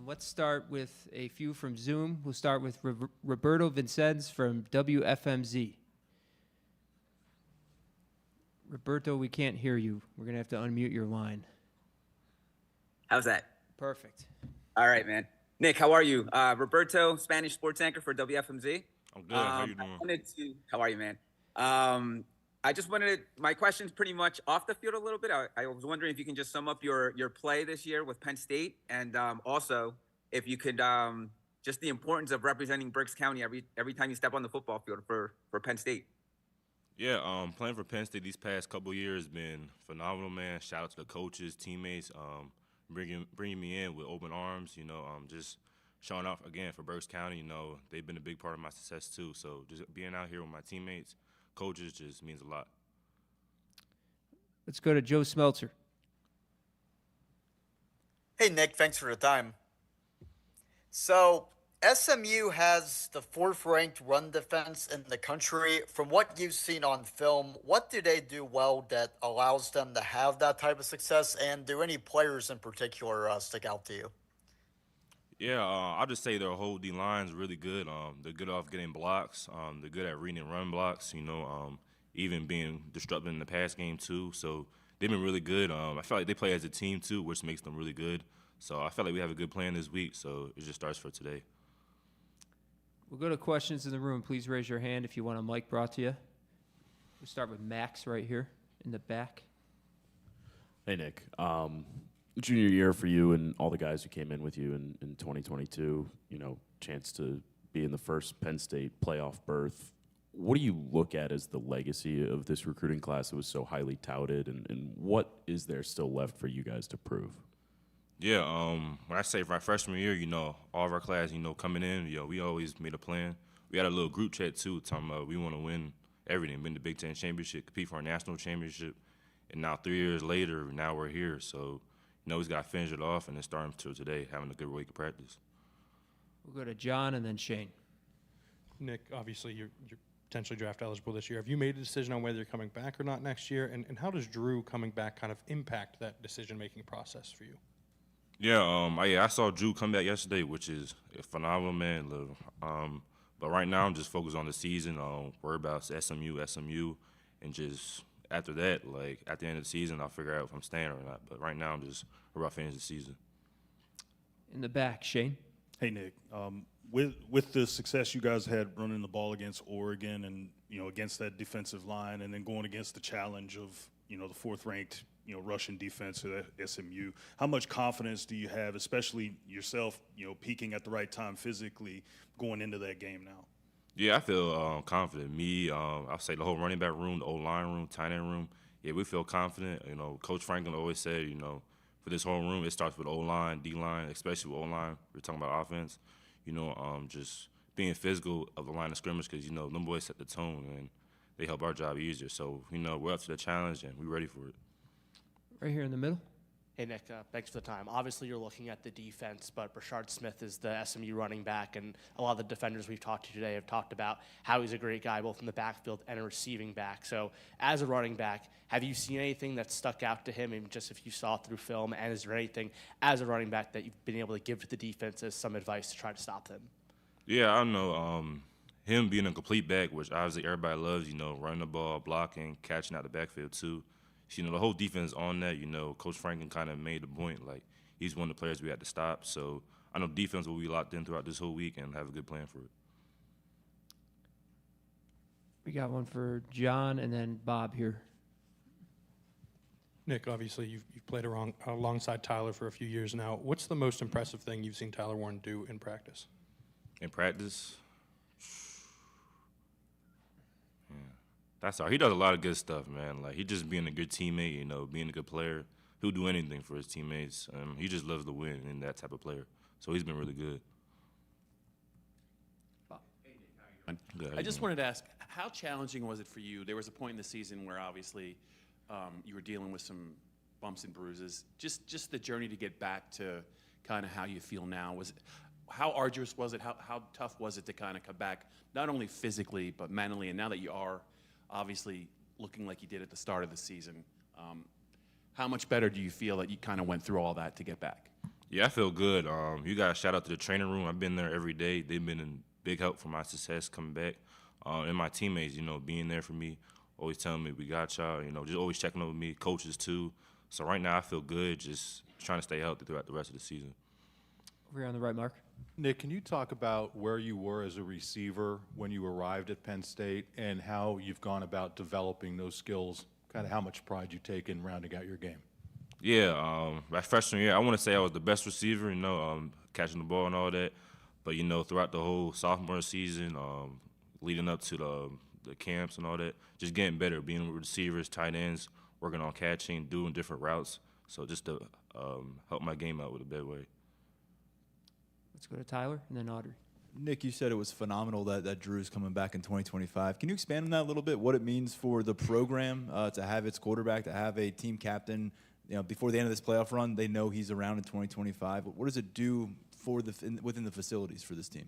Let's start with a few from Zoom. We'll start with Roberto Vincenz from WFMZ. Roberto, we can't hear you. We're going to have to unmute your line. How's that? Perfect. All right, man. Nick, how are you? Roberto, Spanish sports anchor for WFMZ. I'm good. How you doing? How are you, man? I just wanted my question's pretty much off the field a little bit. I was wondering if you can just sum up your play this year with Penn State, and also if you could just the importance of representing Berks County every time you step on the football field for Penn State. Yeah, playing for Penn State these past couple of years has been phenomenal, man. Shout out to the coaches, teammates, bringing me in with open arms. Just showing off again for Berks County. They've been a big part of my success too. So just being out here with my teammates, coaches, just means a lot. Let's go to Joe Smeltzer. Hey, Nick, thanks for the time. So, SMU has the 4th-ranked run defense in the country. From what you've seen on film, what do they do well that allows them to have that type of success, and do any players in particular stick out to you? Yeah, I'll just say their whole D-line is really good. They're good off getting blocks. They're good at reading and run blocks, even being disruptive in the pass game too. So they've been really good. I feel like they play as a team too, which makes them really good. So I feel like we have a good plan this week, so it just starts for today. We'll go to questions in the room. Please raise your hand if you want a mic brought to you. We'll start with Max right here in the back. Hey, Nick. Junior year for you and all the guys who came in with you in 2022, chance to be in the first Penn State playoff berth. What do you look at as the legacy of this recruiting class that was so highly touted, and what is there still left for you guys to prove? Yeah, when I say my freshman year, all of our class, coming in, we always made a plan. We had a little group chat too, talking about we want to win everything, win the Big Ten championship, compete for our national championship, and now 3 years later, now we're here. So, we got to finish it off, and then starting to today, having a good week of practice. We'll go to John and then Shane. Nick, obviously you're potentially draft eligible this year. Have you made a decision on whether you're coming back or not next year? And how does Drew coming back kind of impact that decision-making process for you? Yeah, I saw Drew come back yesterday, which is a phenomenal man. But right now I'm just focused on the season, worry about SMU, and just after that, at the end of the season, I'll figure out if I'm staying or not. But right now I'm just about to finish the season. In the back, Shane. Hey, Nick. With the success you guys had running the ball against Oregon and, against that defensive line, and then going against the challenge of, the 4th-ranked, Russian defense at SMU, how much confidence do you have, especially yourself, peaking at the right time physically going into that game now? Yeah, I feel confident. Me, I'll say the whole running back room, the O-line room, tight end room, yeah, we feel confident. Coach Franklin always said, for this whole room, it starts with O-line, D-line, especially with O-line. We're talking about offense. Just being physical of the line of scrimmage because, them boys set the tone and they help our job easier. So, we're up to the challenge and we're ready for it. Right here in the middle. Hey, Nick, thanks for the time. Obviously, you're looking at the defense, but Brashard Smith is the SMU running back, and a lot of the defenders we've talked to today have talked about how he's a great guy both in the backfield and a receiving back. So as a running back, have you seen anything that stuck out to him, and just if you saw through film, and is there anything as a running back that you've been able to give to the defense as some advice to try to stop them? Yeah, I know him being a complete back, which obviously everybody loves, running the ball, blocking, catching out the backfield too. The whole defense on that, Coach Franklin kind of made the point, he's one of the players we had to stop. So I know defense will be locked in throughout this whole week and have a good plan for it. We got one for John and then Bob here. Nick, obviously you've played alongside Tyler for a few years now. What's the most impressive thing you've seen Tyler Warren do in practice? In practice? That's all. He does a lot of good stuff, man. He just being a good teammate, being a good player. He'll do anything for his teammates. He just loves to win and that type of player. So he's been really good. Good. I just wanted to ask, how challenging was it for you? There was a point in the season where obviously you were dealing with some bumps and bruises. Just the journey to get back to kind of how you feel now. How arduous was it? How tough was it to kind of come back, not only physically but mentally? And now that you are obviously looking like you did at the start of the season, How much better do you feel that you kind of went through all that to get back? Yeah, I feel good. You got to shout out to the training room. I've been there every day. They've been in big help for my success coming back. And my teammates, being there for me, always telling me we got y'all, just always checking over me, coaches too. So right now I feel good, just trying to stay healthy throughout the rest of the season. Over here on the right, Mark. Nick, can you talk about where you were as a receiver when you arrived at Penn State and how you've gone about developing those skills, kind of how much pride you take in rounding out your game? Yeah, my freshman year, I want to say I was the best receiver, catching the ball and all that. But, throughout the whole sophomore season, leading up to the camps and all that, just getting better, being with receivers, tight ends, working on catching, doing different routes. So just to help my game out with a better way. Let's go to Tyler and then Audrey. Nick, you said it was phenomenal that Drew's coming back in 2025. Can you expand on that a little bit, what it means for the program to have its quarterback, to have a team captain, before the end of this playoff run, they know he's around in 2025. What does it do for within the facilities for this team?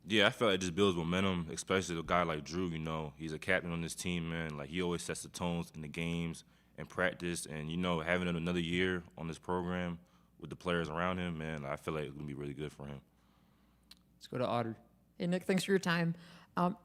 Yeah, I feel like it just builds momentum, especially a guy like Drew, he's a captain on this team, man. Like, he always sets the tones in the games and practice. And, having another year on this program with the players around him, man, I feel like it's going to be really good for him. Let's go to Audrey. Hey, Nick, thanks for your time.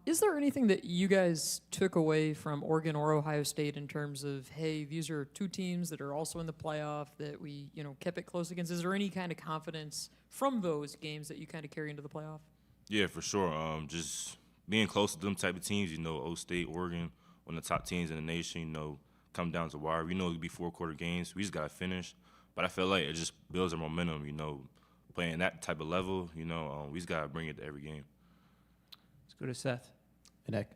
Is there anything that you guys took away from Oregon or Ohio State in terms of, hey, these are two teams that are also in the playoff that we, kept it close against? Is there any kind of confidence from those games that you kind of carry into the playoff? Yeah, for sure. Just being close to them type of teams, O State, Oregon, one of the top teams in the nation, come down to the wire. We know it could be 4-quarter games. We just got to finish. But I feel like it just builds our momentum, playing that type of level, we just got to bring it to every game. Let's go to Seth. Hey, Nick,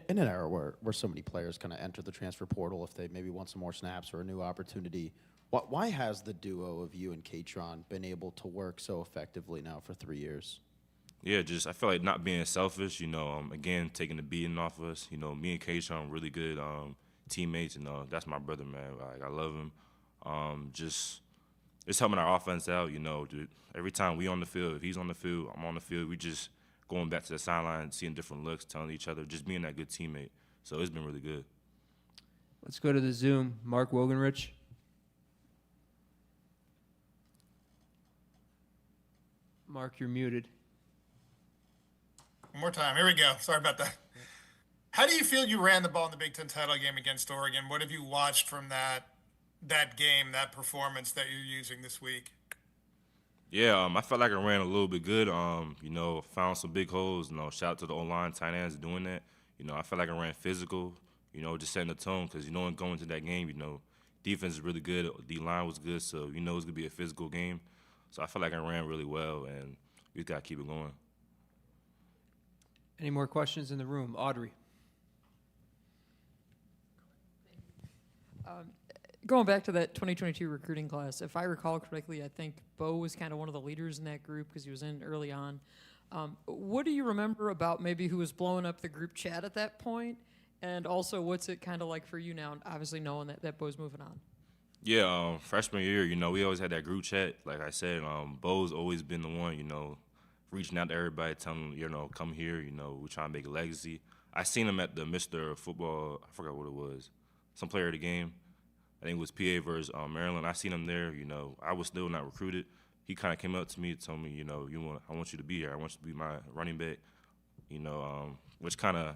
in an era where so many players kind of enter the transfer portal if they maybe want some more snaps or a new opportunity, why has the duo of you and Katron been able to work so effectively now for 3 years? Yeah, I feel like not being selfish, again, taking the beating off of us. Me and Katron are really good teammates, and that's my brother, man. Like, I love him. It's helping our offense out, dude. Every time we on the field, if he's on the field, I'm on the field, we just going back to the sideline, seeing different looks, telling each other, just being that good teammate. So it's been really good. Let's go to the Zoom. Mark Wogenrich. Mark, you're muted. One more time. Here we go. Sorry about that. How do you feel you ran the ball in the Big Ten title game against Oregon? What have you watched from that game, that performance that you're using this week? Yeah, I felt like I ran a little bit good. Found some big holes. Shout out to the O-line, tight ends doing that. I felt like I ran physical, just setting the tone because, going into that game, defense is really good. D-line was good, so it's going to be a physical game. So I felt like I ran really well, and we just got to keep it going. Any more questions in the room? Audrey. Going back to that 2022 recruiting class, if I recall correctly, I think Bo was kind of one of the leaders in that group because he was in early on. What do you remember about maybe who was blowing up the group chat at that point? And also, what's it kind of like for you now, obviously knowing that Bo's moving on? Yeah, freshman year, we always had that group chat. Like I said, Bo's always been the one, reaching out to everybody, telling them, come here, we're trying to make a legacy. I seen him at the Mr. Football, I forgot what it was, some player of the game. I think it was PA versus Maryland. I seen him there, I was still not recruited. He kind of came up to me and told me, I want you to be here. I want you to be my running back, which kind of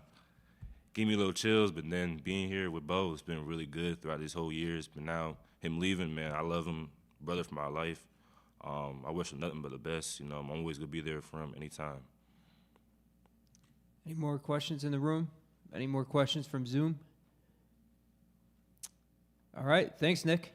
gave me a little chills. But then being here with Bo, it's been really good throughout these whole years. But now him leaving, man, I love him, brother for my life. I wish him nothing but the best. I'm always going to be there for him anytime. Any more questions in the room? Any more questions from Zoom? All right. Thanks, Nick.